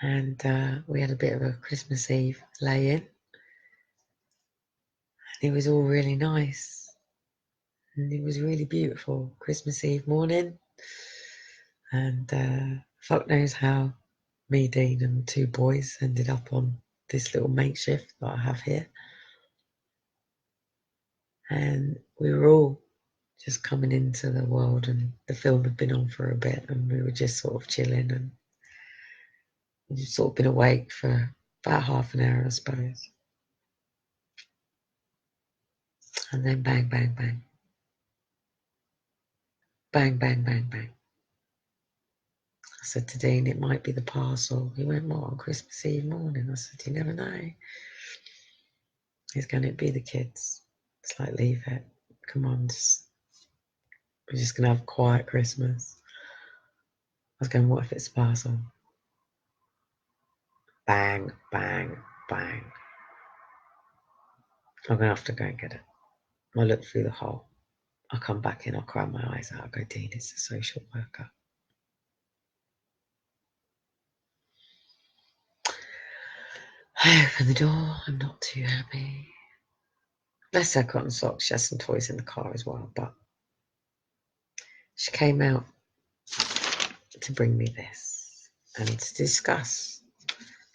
And we had a bit of a Christmas Eve lay-in. It was all really nice. And it was really beautiful Christmas Eve morning. And fuck knows how me, Dean, and 2 boys ended up on this little makeshift that I have here. And we were all just coming into the world, and the film had been on for a bit, and we were just sort of chilling, and we'd sort of been awake for about half an hour, I suppose. And then bang, bang, bang. Bang, bang, bang, bang. I said to Dean, it might be the parcel. He went, what, on Christmas Eve morning? I said, you never know. It's going to be the kids. It's like, leave it. Come on, we're just going to have a quiet Christmas. I was going, what if it's a parcel? Bang, bang, bang. I'm going to have to go and get it. I look through the hole. I'll come back in, I'll cry my eyes out. I'll go, Dean, it's a social worker. I open the door, I'm not too happy. Bless her cotton socks, she has some toys in the car as well, but she came out to bring me this and to discuss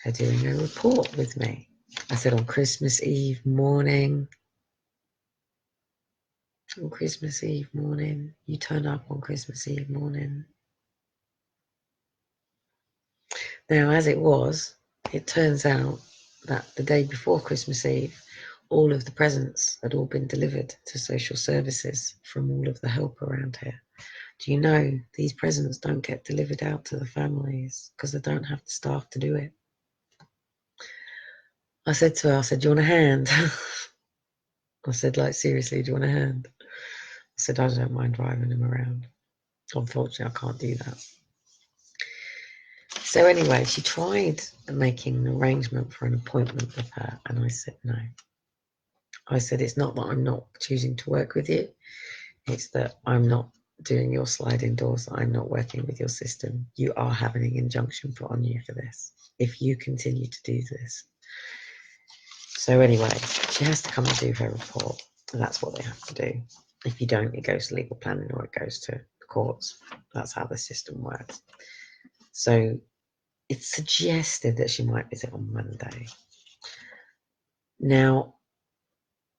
her doing a report with me. I said on Christmas Eve morning, you turn up on Christmas Eve morning. Now, as it was, it turns out that the day before Christmas Eve, all of the presents had all been delivered to social services from all of the help around here. Do you know these presents don't get delivered out to the families because they don't have the staff to do it? I said to her, I said, do you want a hand? I said, like, seriously, do you want a hand? I said, I don't mind driving them around. Unfortunately, I can't do that. So anyway, she tried making an arrangement for an appointment with her, and I said no. I said, it's not that I'm not choosing to work with you. It's that I'm not doing your sliding doors. I'm not working with your system. You are having an injunction put on you for this if you continue to do this. So anyway, she has to come and do her report, and that's what they have to do. If you don't, it goes to legal planning or it goes to the courts. That's how the system works. So it's suggested that she might visit on Monday. Now,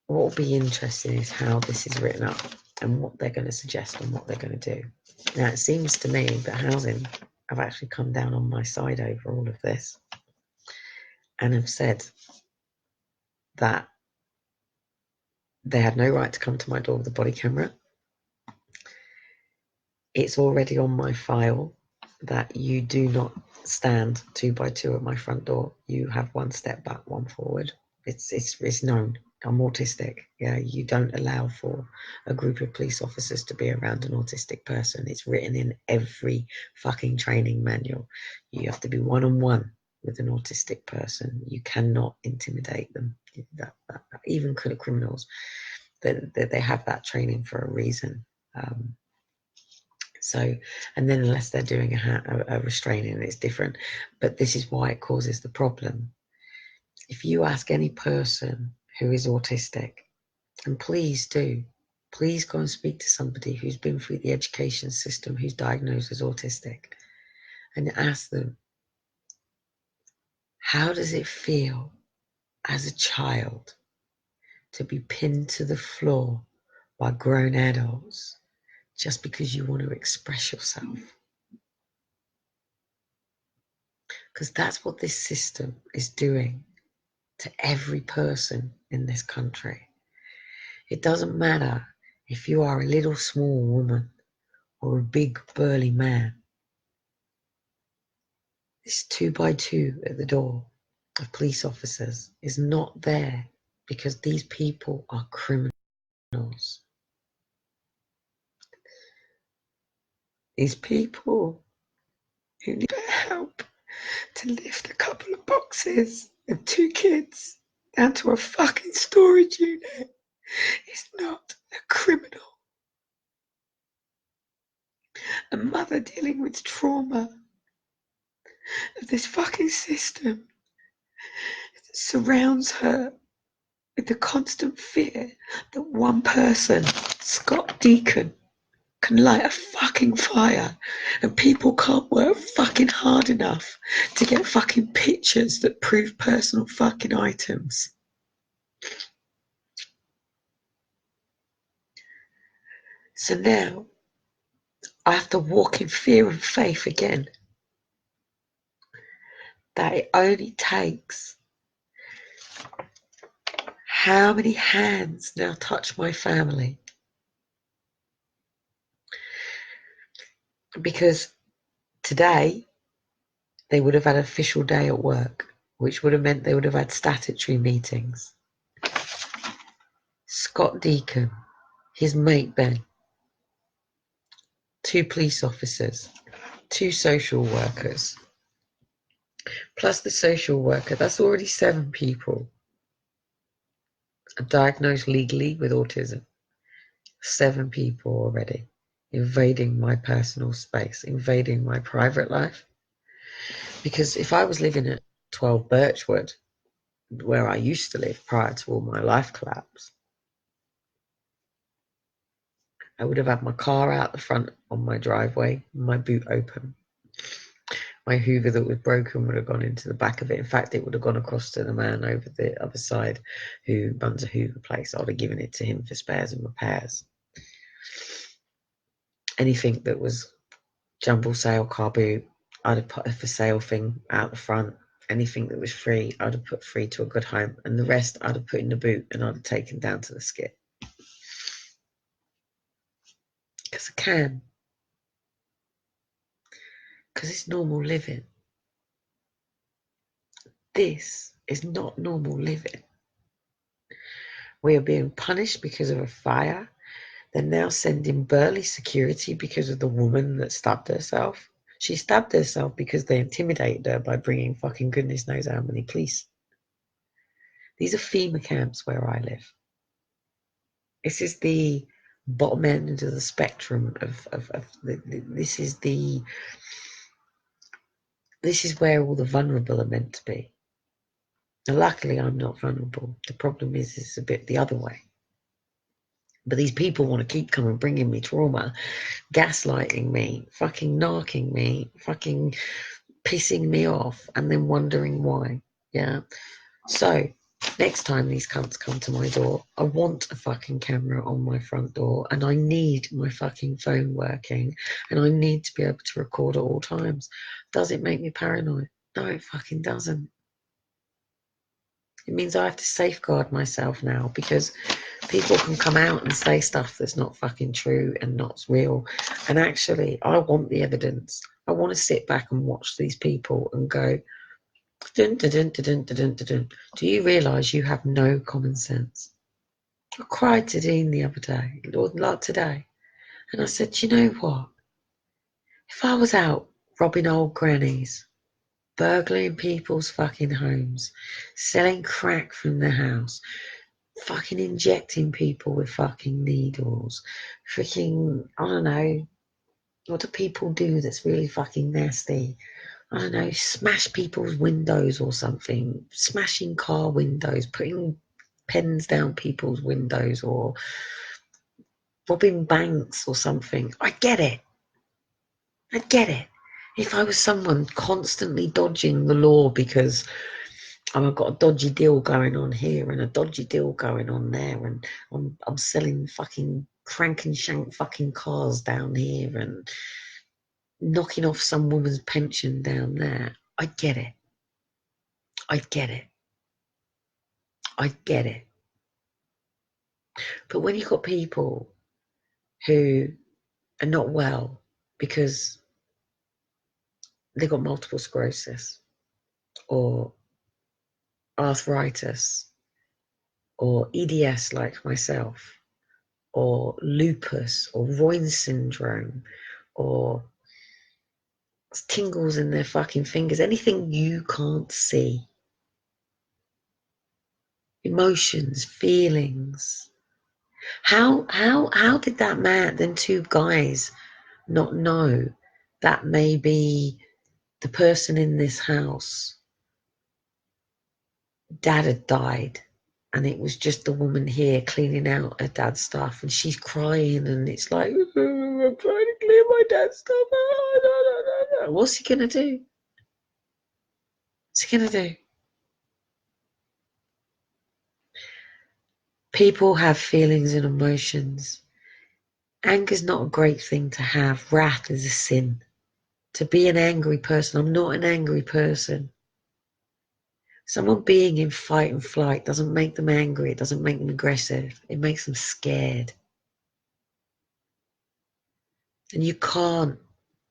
what will be interesting is how this is written up and what they're going to suggest and what they're going to do. Now, it seems to me that housing have actually come down on my side over all of this and have said that they had no right to come to my door with a body camera. It's already on my file that you do not stand 2 by 2 at my front door. You have one step back, one forward. It's known. I'm autistic. Yeah, you don't allow for a group of police officers to be around an autistic person. It's written in every fucking training manual. You have to be one-on-one with an autistic person. You cannot intimidate them. Even criminals, they have that training for a reason. So, and then unless they're doing a restraining, it's different. But this is why it causes the problem. If you ask any person who is autistic, and please do, please go and speak to somebody who's been through the education system, who's diagnosed as autistic, and ask them, how does it feel as a child to be pinned to the floor by grown adults just because you want to express yourself? Because that's what this system is doing to every person in this country. It doesn't matter if you are a little small woman or a big burly man. This 2 by 2 at the door of police officers is not there because these people are criminals. These people who need help to lift a couple of boxes and 2 kids down to a fucking storage unit is not a criminal. A mother dealing with trauma of this fucking system that surrounds her with the constant fear that one person, Scott Deacon, can light a fucking fire and people can't work fucking hard enough to get fucking pictures that prove personal fucking items. So now I have to walk in fear and faith again that it only takes how many hands now touch my family. Because today they would have had an official day at work, which would have meant they would have had statutory meetings. Scott Deacon, his mate Ben, 2 police officers, 2 social workers, plus the social worker, that's already 7 people are diagnosed legally with autism. 7 people already invading my personal space, invading my private life. Because if I was living at 12 Birchwood, where I used to live prior to all my life collapse, I would have had my car out the front on my driveway, my boot open. My Hoover that was broken would have gone into the back of it. In fact, it would have gone across to the man over the other side who runs a Hoover place. I would have given it to him for spares and repairs. Anything that was jumble sale car boot, I'd have put a for sale thing out the front. Anything that was free, I'd have put free to a good home. And the rest I'd have put in the boot and I'd have taken down to the skip. Because I can. Because it's normal living. This is not normal living. We are being punished because of a fire. They're now sending burly security because of the woman that stabbed herself. She stabbed herself because they intimidated her by bringing fucking goodness knows how many police. These are FEMA camps where I live. This is the bottom end of the spectrum this is where all the vulnerable are meant to be. Now, luckily, I'm not vulnerable. The problem is it's a bit the other way. But these people want to keep coming, bringing me trauma, gaslighting me, fucking narking me, fucking pissing me off, and then wondering why. Yeah. So next time these cunts come to my door, I want a fucking camera on my front door, and I need my fucking phone working, and I need to be able to record at all times. Does it make me paranoid? No, it fucking doesn't. It means I have to safeguard myself now, because people can come out and say stuff that's not fucking true and not real. And actually, I want the evidence. I want to sit back and watch these people and go, dun, dun, dun, dun, dun, dun, dun, dun. Do you realise you have no common sense? I cried to Dean the other day, Lord, like today, and I said, you know what? If I was out robbing old grannies, burgling people's fucking homes, selling crack from their house, fucking injecting people with fucking needles, freaking, I don't know, what do people do that's really fucking nasty? I don't know, smash people's windows or something, smashing car windows, putting pens down people's windows, or robbing banks or something. I get it. I get it. If I was someone constantly dodging the law because I've got a dodgy deal going on here and a dodgy deal going on there, and I'm selling fucking crank and shank fucking cars down here and knocking off some woman's pension down there, I get it. I get it. I get it. But when you've got people who are not well because they've got multiple sclerosis or arthritis or EDS like myself, or lupus or Royne syndrome, or tingles in their fucking fingers, anything you can't see, emotions, feelings. How did that man, them two guys, not know that maybe the person in this house, dad had died, and it was just the woman here cleaning out her dad's stuff, and she's crying, and it's like, I'm trying to clear my dad's stuff. What's he gonna do? What's he gonna do? People have feelings and emotions. Anger's not a great thing to have. Wrath is a sin. To be an angry person, I'm not an angry person. Someone being in fight and flight doesn't make them angry. It doesn't make them aggressive. It makes them scared. And you can't,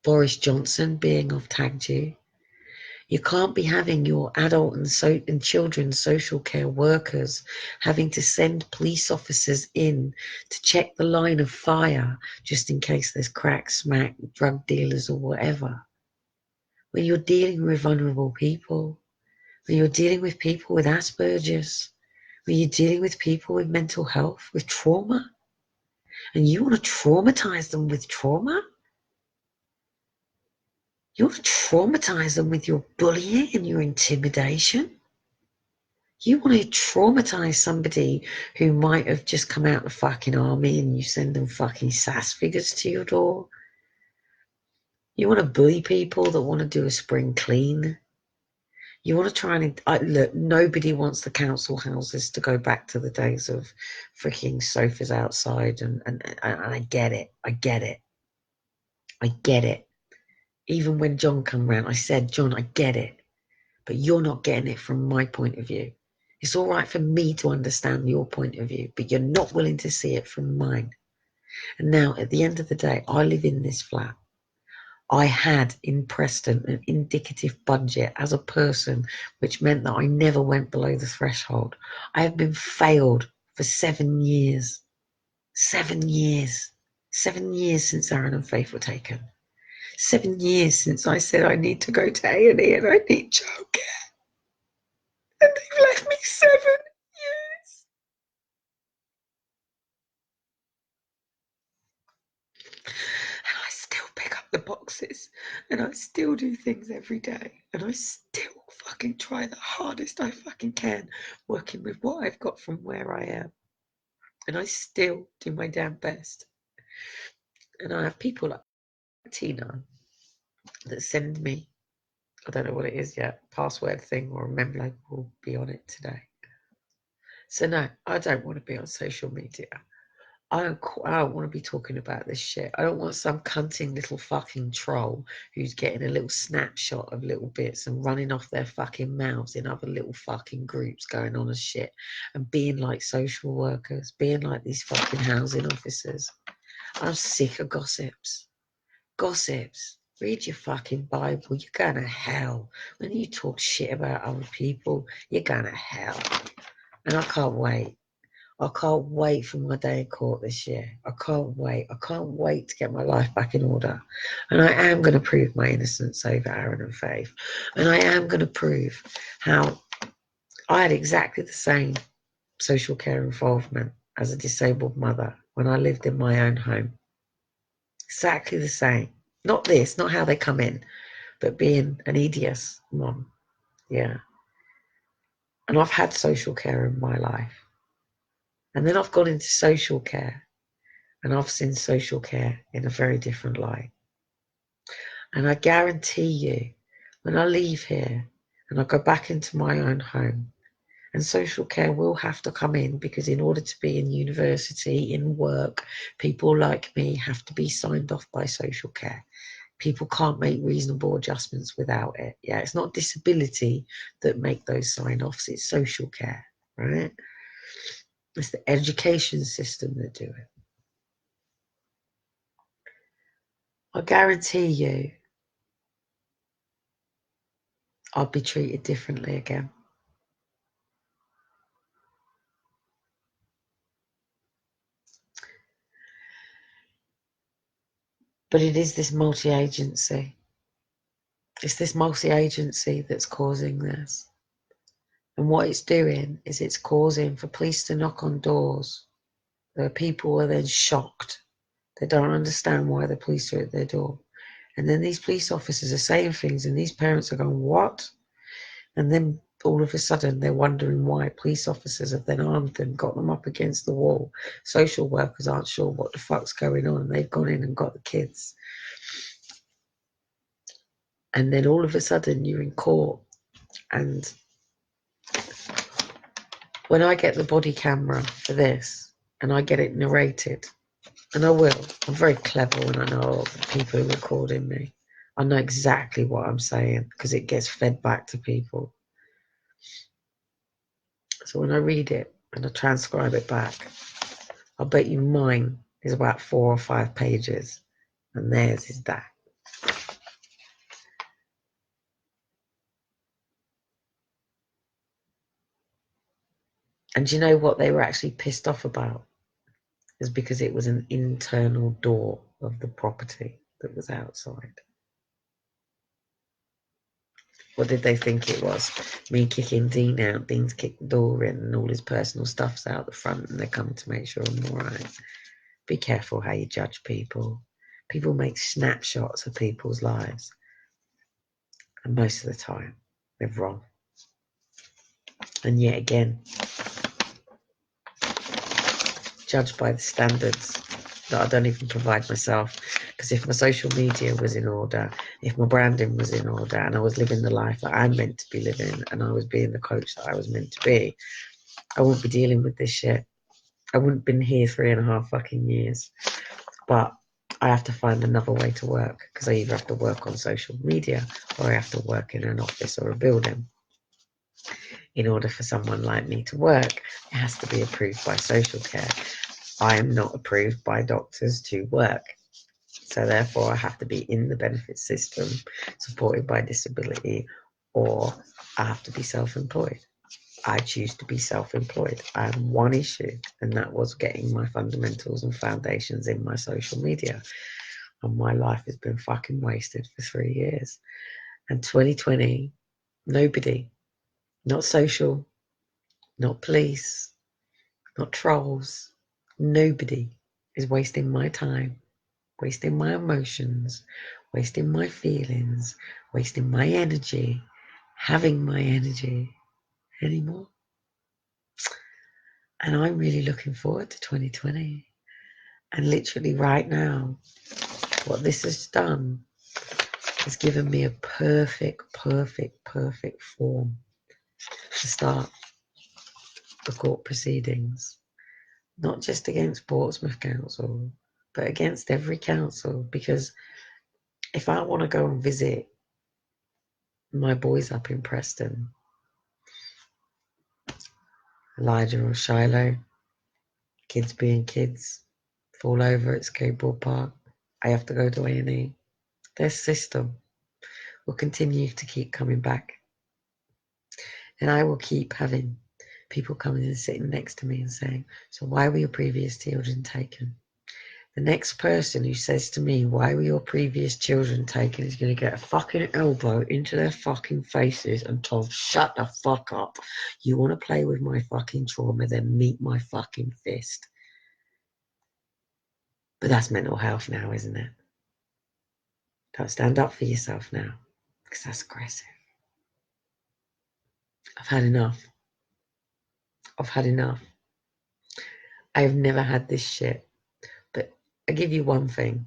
Boris Johnson being off tagged you can't be having your adult and children's social care workers having to send police officers in to check the line of fire just in case there's crack, smack, drug dealers or whatever. When you're dealing with vulnerable people, when you're dealing with people with Asperger's, when you're dealing with people with mental health, with trauma, and you want to traumatize them with trauma? You want to traumatize them with your bullying and your intimidation? You want to traumatize somebody who might have just come out of the fucking army and you send them fucking sass figures to your door? You want to bully people that want to do a spring clean? You want to try and look, nobody wants the council houses to go back to the days of freaking sofas outside, and I get it. I get it. I get it. Even when John came round, I said, John, I get it, but you're not getting it from my point of view. It's all right for me to understand your point of view, but you're not willing to see it from mine. And now, at the end of the day, I live in this flat. I had in Preston an indicative budget as a person, which meant that I never went below the threshold. I have been failed for 7 years. 7 years. 7 years since Aaron and Faith were taken. 7 years since I said I need to go to A&E and I need childcare. And they've left me 7 years. And I still pick up the boxes. And I still do things every day. And I still fucking fucking try the hardest I fucking can, working with what I've got from where I am. And I still do my damn best. And I have people like Tina that send me, I don't know what it is yet, password thing or a memlo will be on it today. So no, I don't want to be on social media. I don't want to be talking about this shit. I don't want some cunting little fucking troll who's getting a little snapshot of little bits and running off their fucking mouths in other little fucking groups going on as shit and being like social workers, being like these fucking housing officers. I'm sick of gossips. Gossips. Read your fucking Bible. You're going to hell. When you talk shit about other people, you're going to hell. And I can't wait. I can't wait for my day in court this year. I can't wait. I can't wait to get my life back in order. And I am going to prove my innocence over Aaron and Faith. And I am going to prove how I had exactly the same social care involvement as a disabled mother when I lived in my own home. Exactly the same. Not this, not how they come in, but being an EDS mom. Yeah. And I've had social care in my life. And then I've gone into social care. And I've seen social care in a very different light. And I guarantee you, when I leave here and I go back into my own home, and social care will have to come in because in order to be in university, in work, people like me have to be signed off by social care. People can't make reasonable adjustments without it. Yeah, it's not disability that make those sign-offs, it's social care, right? It's the education system that do it. I guarantee you, I'll be treated differently again. But it is this multi-agency. It's this multi-agency that's causing this. And what it's doing is it's causing for police to knock on doors. The people are then shocked. They don't understand why the police are at their door. And then these police officers are saying things and these parents are going, what? And then all of a sudden they're wondering why police officers have then armed them, got them up against the wall. Social workers aren't sure what the fuck's going on. And they've gone in and got the kids. And then all of a sudden you're in court. And when I get the body camera for this and I get it narrated, and I will, I'm very clever when I know people are recording me. I know exactly what I'm saying because it gets fed back to people. So when I read it and I transcribe it back, I'll bet you mine is about 4 or 5 pages and theirs is that. And do you know what they were actually pissed off about? Is because it was an internal door of the property that was outside. What did they think it was? Me kicking Dean out, Dean's kicked the door in and all his personal stuff's out the front and they're coming to make sure I'm alright. Be careful how you judge people. People make snapshots of people's lives. And most of the time, they're wrong. And yet again, judged by the standards that I don't even provide myself. Because if my social media was in order, if my branding was in order, and I was living the life that I'm meant to be living, and I was being the coach that I was meant to be, I wouldn't be dealing with this shit. I wouldn't have been here 3.5 fucking years. But I have to find another way to work because I either have to work on social media or I have to work in an office or a building. In order for someone like me to work, it has to be approved by social care. I am not approved by doctors to work. So therefore I have to be in the benefit system supported by disability or I have to be self-employed. I choose to be self-employed. I have one issue and that was getting my fundamentals and foundations in my social media. And my life has been fucking wasted for 3 years. And 2020, nobody, not social, not police, not trolls, nobody is wasting my time, wasting my emotions, wasting my feelings, wasting my energy, having my energy anymore. And I'm really looking forward to 2020. And literally right now, what this has done has given me a perfect form to start the court proceedings. Not just against Portsmouth Council, but against every council. Because if I want to go and visit my boys up in Preston, Elijah or Shiloh, kids being kids, fall over at skateboard park, I have to go to A&E. Their system will continue to keep coming back. And I will keep having people coming and sitting next to me and saying, so why were your previous children taken? The next person who says to me, why were your previous children taken, is going to get a fucking elbow into their fucking faces and told, shut the fuck up. You want to play with my fucking trauma, then meet my fucking fist. But that's mental health now, isn't it? Don't stand up for yourself now, because that's aggressive. I've had enough. I've had enough. I've never had this shit. But I give you one thing.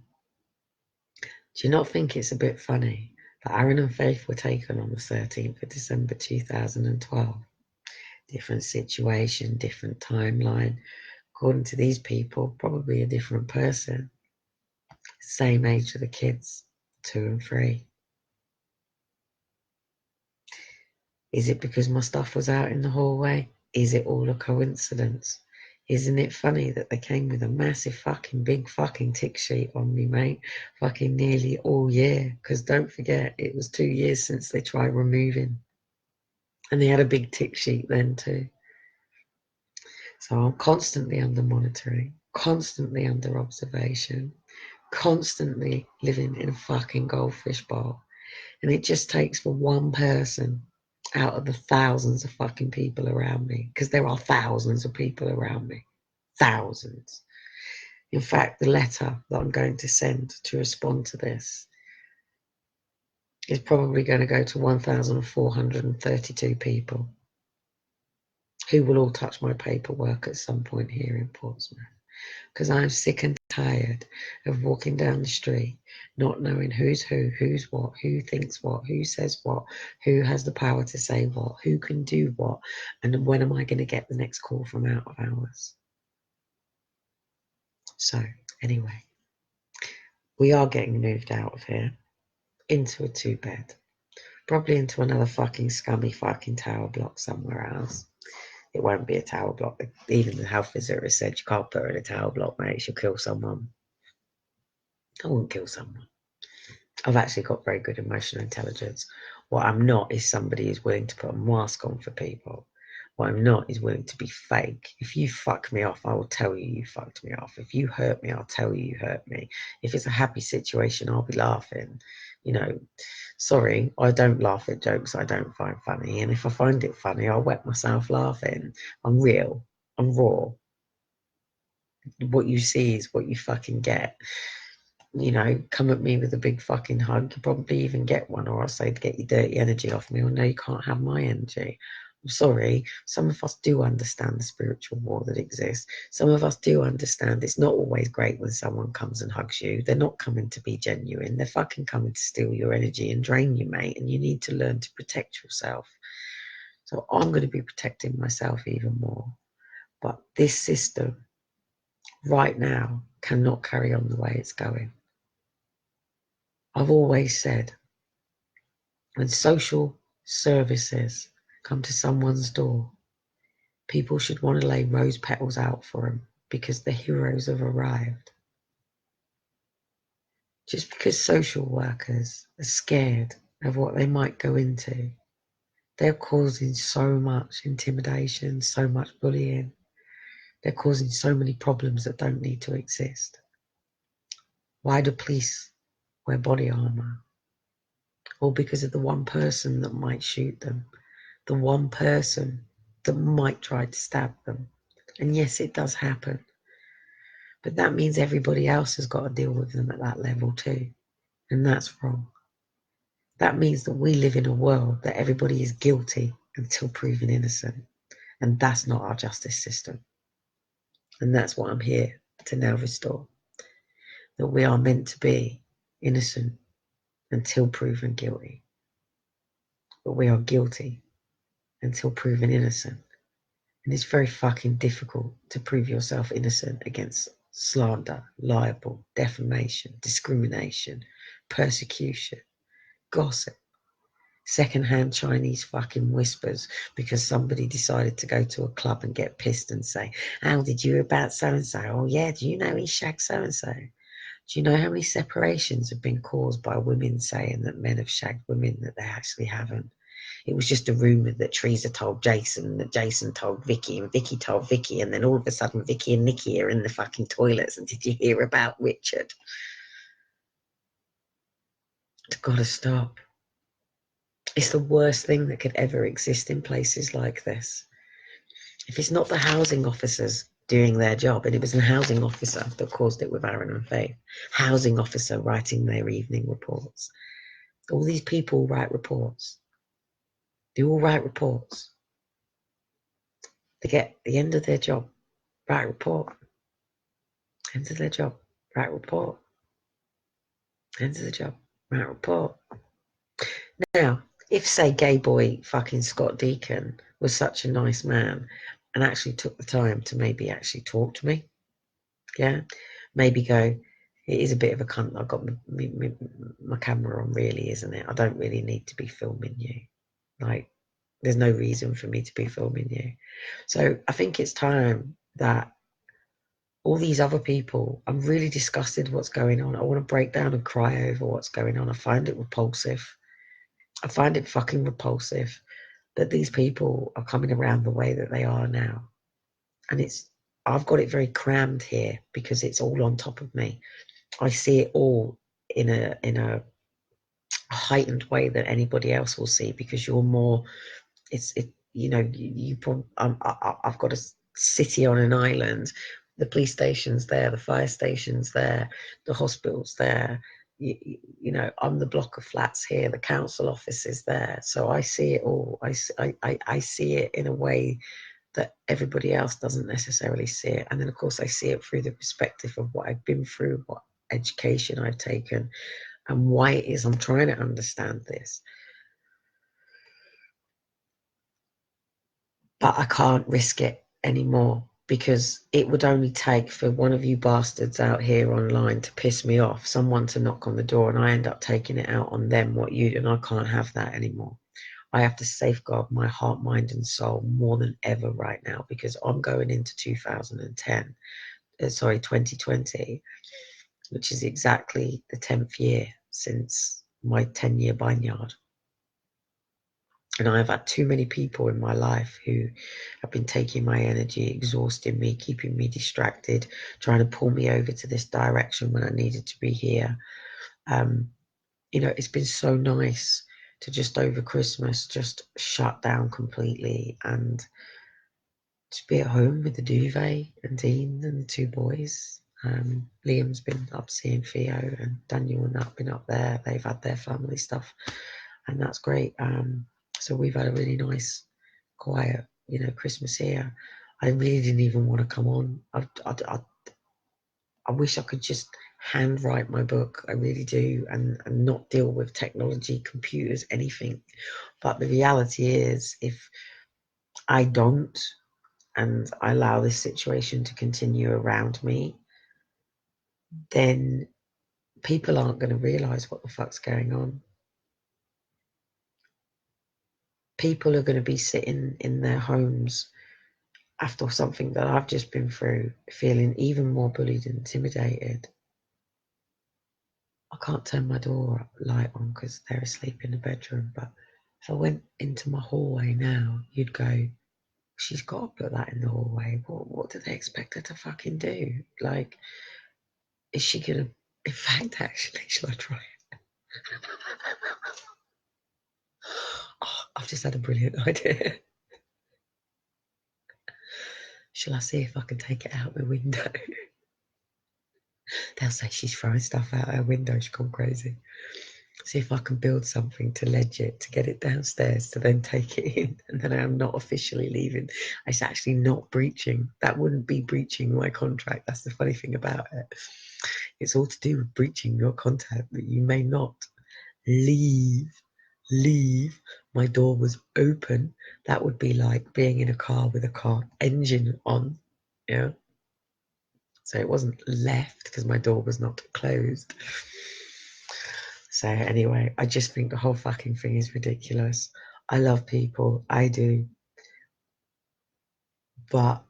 Do you not think it's a bit funny that Aaron and Faith were taken on the 13th of December 2012? Different situation, different timeline. According to these people, probably a different person. Same age of the kids, 2 and 3. Is it because my stuff was out in the hallway? Is it all a coincidence? Isn't it funny that they came with a massive fucking big fucking tick sheet on me, mate? Fucking nearly all year. Because don't forget, it was 2 years since they tried removing. And they had a big tick sheet then too. So I'm constantly under monitoring, constantly under observation, constantly living in a fucking goldfish bowl. And it just takes for one person out of the thousands of fucking people around me, because there are thousands of people around me. Thousands. In fact, the letter that I'm going to send to respond to this is probably going to go to 1,432 people who will all touch my paperwork at some point here in Portsmouth. Because I'm sick and tired of walking down the street, not knowing who's who's what, who thinks what, who says what, who has the power to say what, who can do what, and when am I going to get the next call from out of hours. So, anyway, we are getting moved out of here into a 2-bed, probably into another fucking scummy fucking tower block somewhere else. It won't be a tower block. Even the health visitor has said you can't put her in a tower block, mate. She'll kill someone. I won't kill someone. I've actually got very good emotional intelligence. What I'm not is somebody who's willing to put a mask on for people. What I'm not is willing to be fake. If you fuck me off, I will tell you you fucked me off. If you hurt me, I'll tell you you hurt me. If it's a happy situation, I'll be laughing. You know, sorry, I don't laugh at jokes I don't find funny. And if I find it funny, I'll wet myself laughing. I'm real. I'm raw. What you see is what you fucking get. You know, come at me with a big fucking hug, you probably even get one, or I'll say to get your dirty energy off me, or no, you can't have my energy. I'm sorry, some of us do understand the spiritual war that exists. Some of us do understand it's not always great when someone comes and hugs you. They're not coming to be genuine. They're fucking coming to steal your energy and drain you, mate, and you need to learn to protect yourself. So I'm going to be protecting myself even more. But this system right now cannot carry on the way it's going. I've always said, when social services come to someone's door, people should want to lay rose petals out for them because the heroes have arrived. Just because social workers are scared of what they might go into, they're causing so much intimidation, so much bullying. They're causing so many problems that don't need to exist. Why do police wear body armor? All because of the one person that might shoot them, the one person that might try to stab them. And yes, it does happen. But that means everybody else has got to deal with them at that level too. And that's wrong. That means that we live in a world that everybody is guilty until proven innocent. And that's not our justice system. And that's what I'm here to now restore. That we are meant to be innocent until proven guilty. But we are guilty until proven innocent. And it's very fucking difficult to prove yourself innocent against slander, libel, defamation, discrimination, persecution, gossip, secondhand Chinese fucking whispers because somebody decided to go to a club and get pissed and say, how did you hear about so-and-so? Oh yeah, do you know he shagged so-and-so? Do you know how many separations have been caused by women saying that men have shagged women that they actually haven't? It was just a rumour that Teresa told Jason, that Jason told Vicky, and Vicky told Vicky, and then all of a sudden Vicky and Nikki are in the fucking toilets. And did you hear about Richard? It's got to stop. It's the worst thing that could ever exist in places like this. If it's not the housing officers doing their job, and it was a housing officer that caused it with Aaron and Faith, housing officer writing their evening reports. All these people write reports. They all write reports. They get the end of their job, write a report. End of their job, write a report. End of the job, write a report. Now, if, say, gay boy fucking Scott Deacon was such a nice man and actually took the time to maybe actually talk to me, yeah, maybe go, it is a bit of a cunt. I've got my camera on, really, isn't it? I don't really need to be filming you. Like, there's no reason for me to be filming you. So I think it's time that all these other people, I'm really disgusted what's going on. I want to break down and cry over what's going on. I find it repulsive. I find it fucking repulsive that these people are coming around the way that they are now. And I've got it very crammed here because it's all on top of me. I see it all in a heightened way that anybody else will see because you're more, I've got a city on an island. The police station's there, the fire station's there, the hospital's there. I'm the block of flats here, the council office is there. So I see it all. I see it in a way that everybody else doesn't necessarily see it. And then, of course, I see it through the perspective of what I've been through, what education I've taken, and why it is I'm trying to understand this. But I can't risk it anymore because it would only take for one of you bastards out here online to piss me off, someone to knock on the door, and I end up taking it out on them, and I can't have that anymore. I have to safeguard my heart, mind, and soul more than ever right now because I'm going into 2020, which is exactly the 10th year since my 10-year vineyard. And I've had too many people in my life who have been taking my energy, exhausting me, keeping me distracted, trying to pull me over to this direction when I needed to be here. It's been so nice to just over Christmas just shut down completely and to be at home with the duvet and Dean and the two boys. Liam's been up seeing Theo, and Daniel and that have been up there. They've had their family stuff, and that's great. So we've had a really nice, quiet, Christmas here. I really didn't even want to come on. I wish I could just handwrite my book. I really do, and not deal with technology, computers, anything. But the reality is, if I don't, and I allow this situation to continue around me, then people aren't going to realise what the fuck's going on. People are going to be sitting in their homes after something that I've just been through, feeling even more bullied and intimidated. I can't turn my door light on because they're asleep in the bedroom, but if I went into my hallway now, you'd go, she's got to put that in the hallway. What do they expect her to fucking do? Like, is she going to, in fact, actually, shall I try it? Oh, I've just had a brilliant idea. Shall I see if I can take it out the window? They'll say she's throwing stuff out her window, she's gone crazy. See if I can build something to ledge it, to get it downstairs, to then take it in, and then I'm not officially leaving. It's actually not breaching. That wouldn't be breaching my contract. That's the funny thing about it. It's all to do with breaching your contract, that you may not leave. My door was open. That would be like being in a car with a car engine on. Yeah. So it wasn't left because my door was not closed. So anyway, I just think the whole fucking thing is ridiculous. I love people, I do, but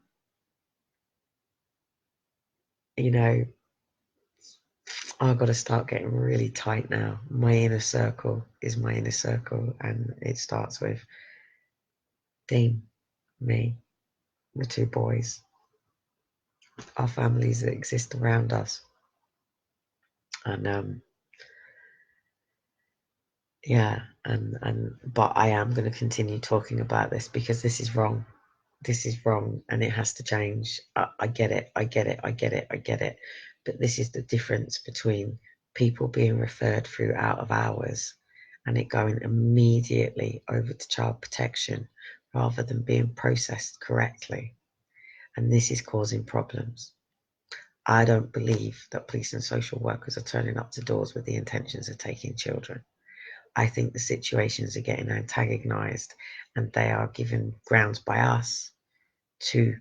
you know, I've got to start getting really tight now. My inner circle is my inner circle, and it starts with Dean, me, the two boys, our families that exist around us, and yeah, and but I am going to continue talking about this because this is wrong. This is wrong and it has to change. I get it, I get it, I get it, I get it. But this is the difference between people being referred through out of hours and it going immediately over to child protection rather than being processed correctly. And this is causing problems. I don't believe that police and social workers are turning up to doors with the intentions of taking children. I think the situations are getting antagonized and they are given grounds by us to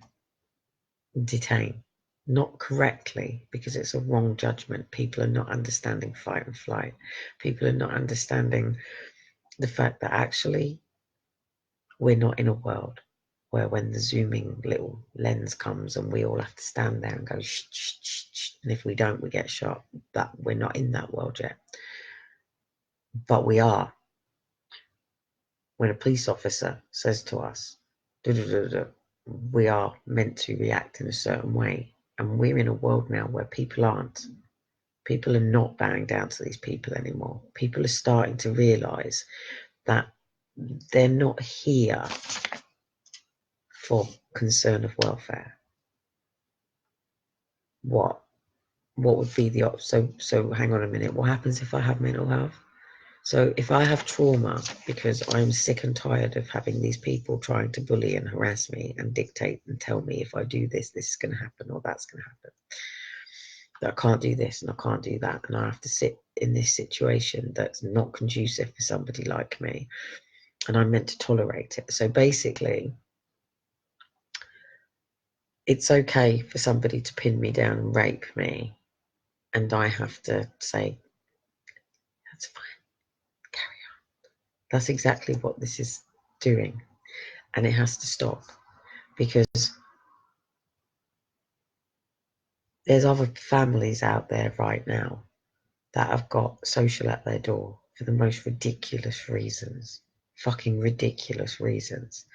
detain. Not correctly, because it's a wrong judgment. People are not understanding fight and flight. People are not understanding the fact that actually we're not in a world where when the zooming little lens comes and we all have to stand there and go shh, shh, shh, shh, and if we don't, we get shot. That we're not in that world yet. But we are. When a police officer says to us, duh, duh, duh, duh, we are meant to react in a certain way. And we're in a world now where people aren't. People are not bowing down to these people anymore. People are starting to realise that they're not here for concern of welfare. What would be the so hang on a minute. What happens if I have mental health? So if I have trauma because I'm sick and tired of having these people trying to bully and harass me and dictate and tell me if I do this, this is going to happen or that's going to happen. That I can't do this and I can't do that. And I have to sit in this situation that's not conducive for somebody like me. And I'm meant to tolerate it. So basically, it's okay for somebody to pin me down and rape me. And I have to say, that's fine, carry on. That's exactly what this is doing. And it has to stop because there's other families out there right now that have got social at their door for the most ridiculous reasons. Fucking ridiculous reasons.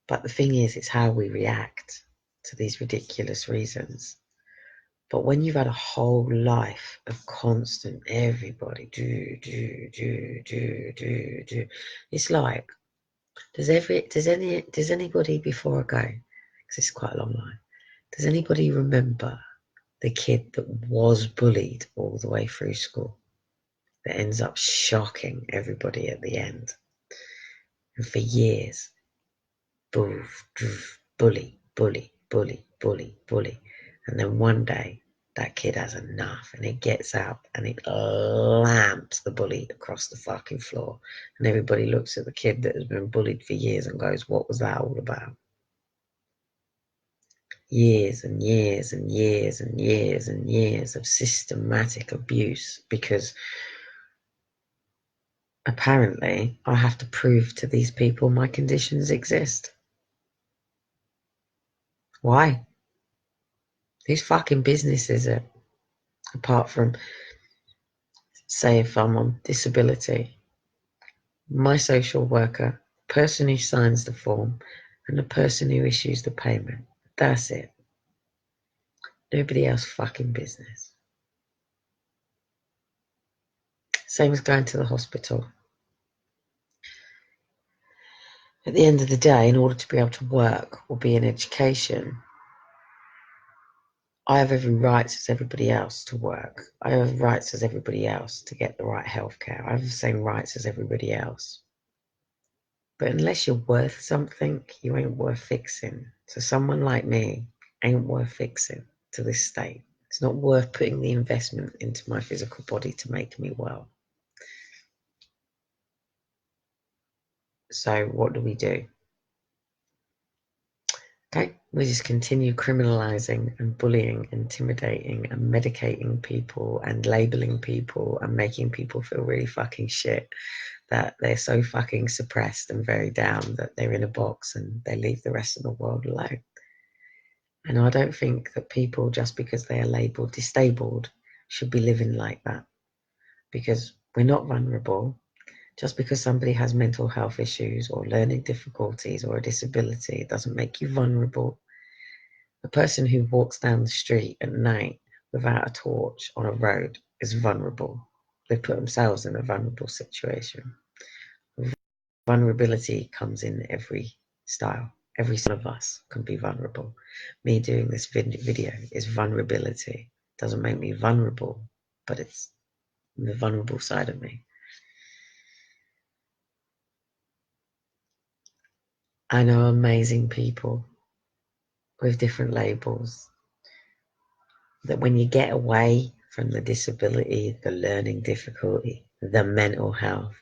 But the thing is, it's how we react to these ridiculous reasons. But when you've had a whole life of constant everybody do, it's like, does anybody before I go, because it's quite a long line, does anybody remember the kid that was bullied all the way through school that ends up shocking everybody at the end? And for years, bully, bully. And then one day, that kid has enough and it gets up and it lamps the bully across the fucking floor. And everybody looks at the kid that has been bullied for years and goes, what was that all about? Years and years and years and years and years of systematic abuse because apparently I have to prove to these people my conditions exist. Why? Whose fucking business is it? Apart from, say, if I'm on disability, my social worker, the person who signs the form, and the person who issues the payment. That's it. Nobody else fucking business. Same as going to the hospital. At the end of the day, in order to be able to work or be in education, I have every right as everybody else to work. I have rights as everybody else to get the right healthcare. I have the same rights as everybody else. But unless you're worth something, you ain't worth fixing. So someone like me ain't worth fixing to this state. It's not worth putting the investment into my physical body to make me well. So what do? Okay, we just continue criminalizing and bullying, intimidating and medicating people and labeling people and making people feel really fucking shit that they're so fucking suppressed and very down that they're in a box and they leave the rest of the world alone. And I don't think that people, just because they are labeled disabled, should be living like that, because we're not vulnerable. Just because somebody has mental health issues or learning difficulties or a disability, it doesn't make you vulnerable. A person who walks down the street at night without a torch on a road is vulnerable. They've put themselves in a vulnerable situation. Vulnerability comes in every style. Every one of us can be vulnerable. Me doing this video is vulnerability. It doesn't make me vulnerable, but it's the vulnerable side of me. I know amazing people with different labels that when you get away from the disability, the learning difficulty, the mental health,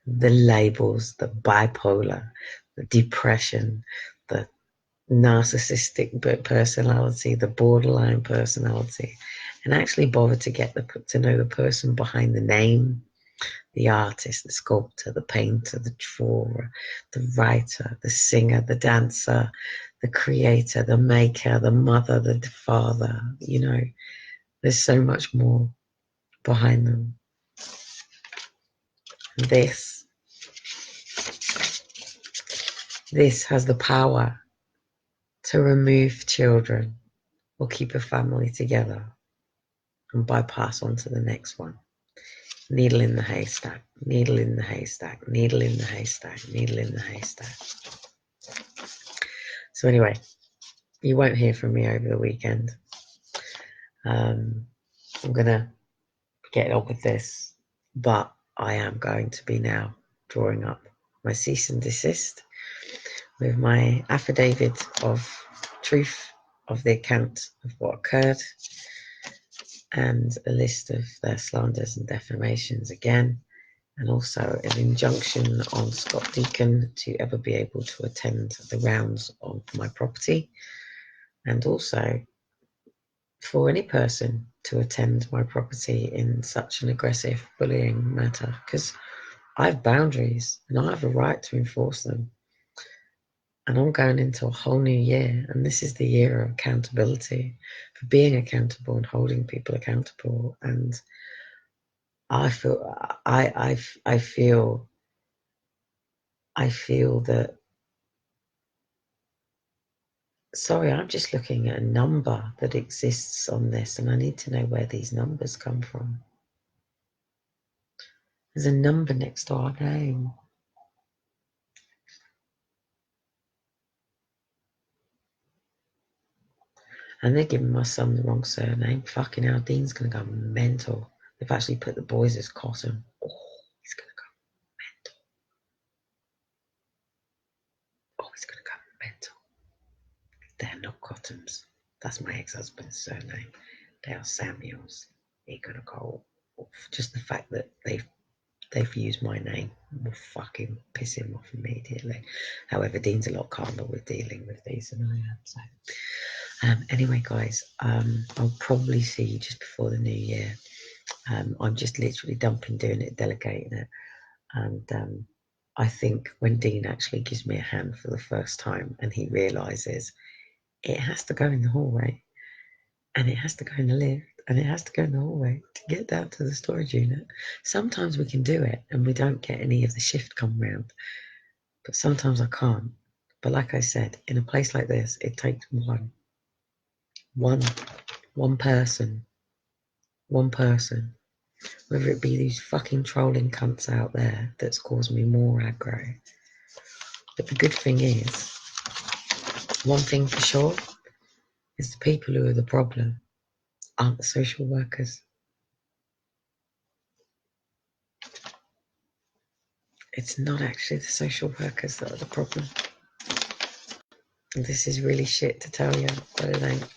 the labels, the bipolar, the depression, the narcissistic personality, the borderline personality, and actually bother to get to know the person behind the name, the artist, the sculptor, the painter, the drawer, the writer, the singer, the dancer, the creator, the maker, the mother, the father. You know, there's so much more behind them. This has the power to remove children or keep a family together and bypass on to the next one. Needle in the haystack, needle in the haystack, needle in the haystack, needle in the haystack. So anyway, you won't hear from me over the weekend. I'm gonna get on with this, but I am going to be now drawing up my cease and desist with my affidavit of truth of the account of what occurred and a list of their slanders and defamations again, and also an injunction on Scott Deacon to ever be able to attend the rounds of my property, and also for any person to attend my property in such an aggressive bullying matter, because I have boundaries and I have a right to enforce them. And I'm going into a whole new year, and this is the year of accountability, for being accountable and holding people accountable. And I feel that, sorry, I'm just looking at a number that exists on this, and I need to know where these numbers come from. There's a number next to our name. And they're giving my son the wrong surname. Fucking hell, Dean's going to go mental. They've actually put the boys as Cotton. Oh, he's going to go mental. Oh, he's going to go mental. They're not Cottons. That's my ex-husband's surname. They are Samuels. He's going to go off. Just the fact that they've used my name will fucking piss him off immediately. However, Dean's a lot calmer with dealing with these than I am. So. Anyway, guys, I'll probably see you just before the new year. I'm just literally doing it, delegating it. And I think when Dean actually gives me a hand for the first time and he realises it has to go in the hallway and it has to go in the lift and it has to go in the hallway to get down to the storage unit. Sometimes we can do it and we don't get any of the shift come round, but sometimes I can't. But like I said, in a place like this, it takes one person, whether it be these fucking trolling cunts out there that's caused me more aggro. But the good thing is, one thing for sure, is the people who are the problem. aren't the social workers. It's not actually the social workers that are the problem. This is really shit to tell you, but it ain't.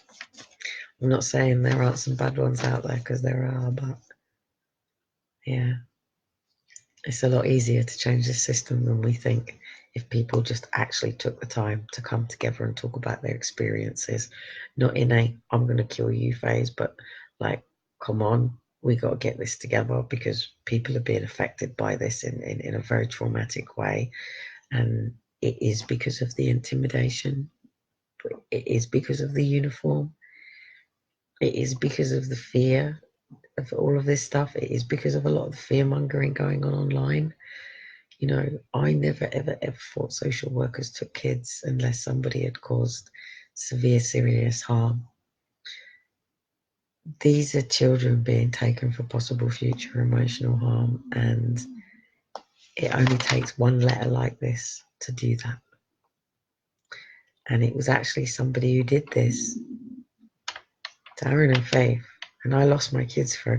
I'm not saying there aren't some bad ones out there, because there are, but yeah, it's a lot easier to change this system than we think if people just actually took the time to come together and talk about their experiences. Not in a I'm going to kill you phase, but like, come on, we got to get this together, because people are being affected by this in a very traumatic way. And it is because of the intimidation. It is because of the uniform. It is because of the fear of all of this stuff. It is because of a lot of the fear mongering going on online. You know, I never, ever, ever thought social workers took kids unless somebody had caused severe, serious harm. These are children being taken for possible future emotional harm, and it only takes one letter like this to do that. And it was actually somebody who did this, Darren and Faith, and I lost my kids for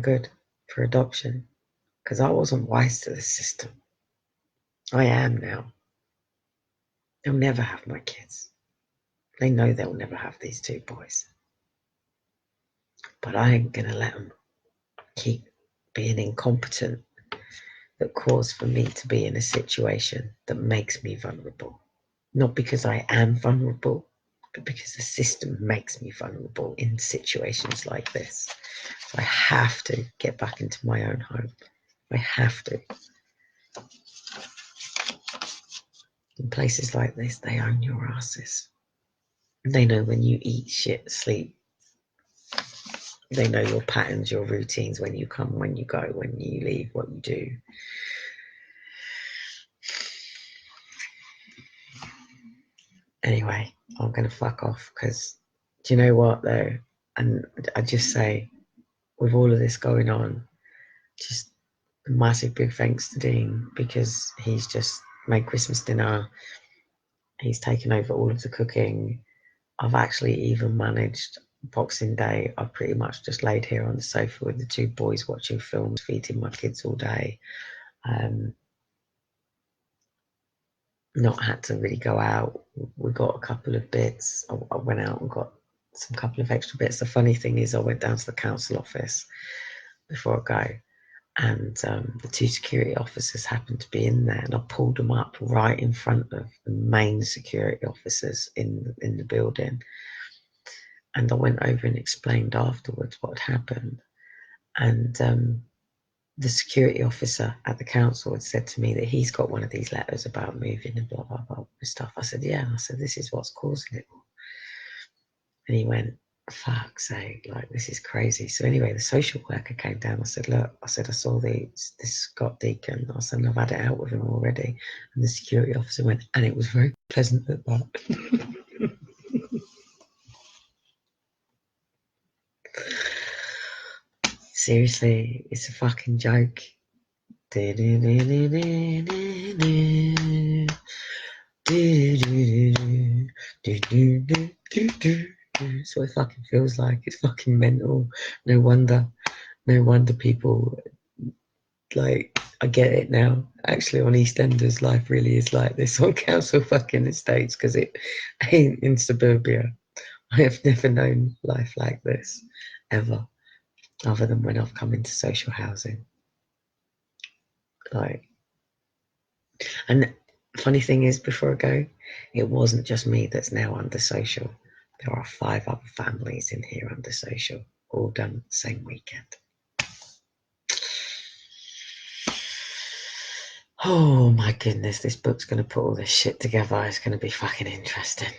adoption, because I wasn't wise to the system. I am now. They'll never have my kids. They know they'll never have these two boys. But I ain't gonna let them keep being incompetent that cause for me to be in a situation that makes me vulnerable. Not because I am vulnerable, but because the system makes me vulnerable in situations like this. So I have to get back into my own home. I have to. In places like this, they own your asses. They know when you eat, shit, sleep. They know your patterns, your routines, when you come, when you go, when you leave, what you do. Anyway, I'm going to fuck off, because do you know what, though? And I just say, with all of this going on, just a massive big thanks to Dean, because he's just made Christmas dinner. He's taken over all of the cooking. I've actually even managed Boxing Day. I've pretty much just laid here on the sofa with the two boys watching films, feeding my kids all day. Not had to really go out. We got a couple of bits. I went out and got some couple of extra bits. The funny thing is, I went down to the council office before I go, and the two security officers happened to be in there, and I pulled them up right in front of the main security officers in the building. And I went over and explained afterwards what had happened. And the security officer at the council had said to me that he's got one of these letters about moving and blah, blah, blah stuff. I said, yeah. I said, this is what's causing it. And he went, fuck's sake, like, this is crazy. So anyway, the social worker came down. I said, look, I saw this Scott Deacon. I said, I've had it out with him already. And the security officer went, and it was very pleasant at that. Seriously, it's a fucking joke. That's what it fucking feels like. It's fucking mental. No wonder people, like, I get it now. Actually, on EastEnders, life really is like this on council fucking estates, because it ain't in suburbia. I have never known life like this, ever, other than when I've come into social housing. Like, and funny thing is, before I go, it wasn't just me that's now under social. There are 5 other families in here under social, all done the same weekend. Oh my goodness, this book's going to put all this shit together. It's going to be fucking interesting.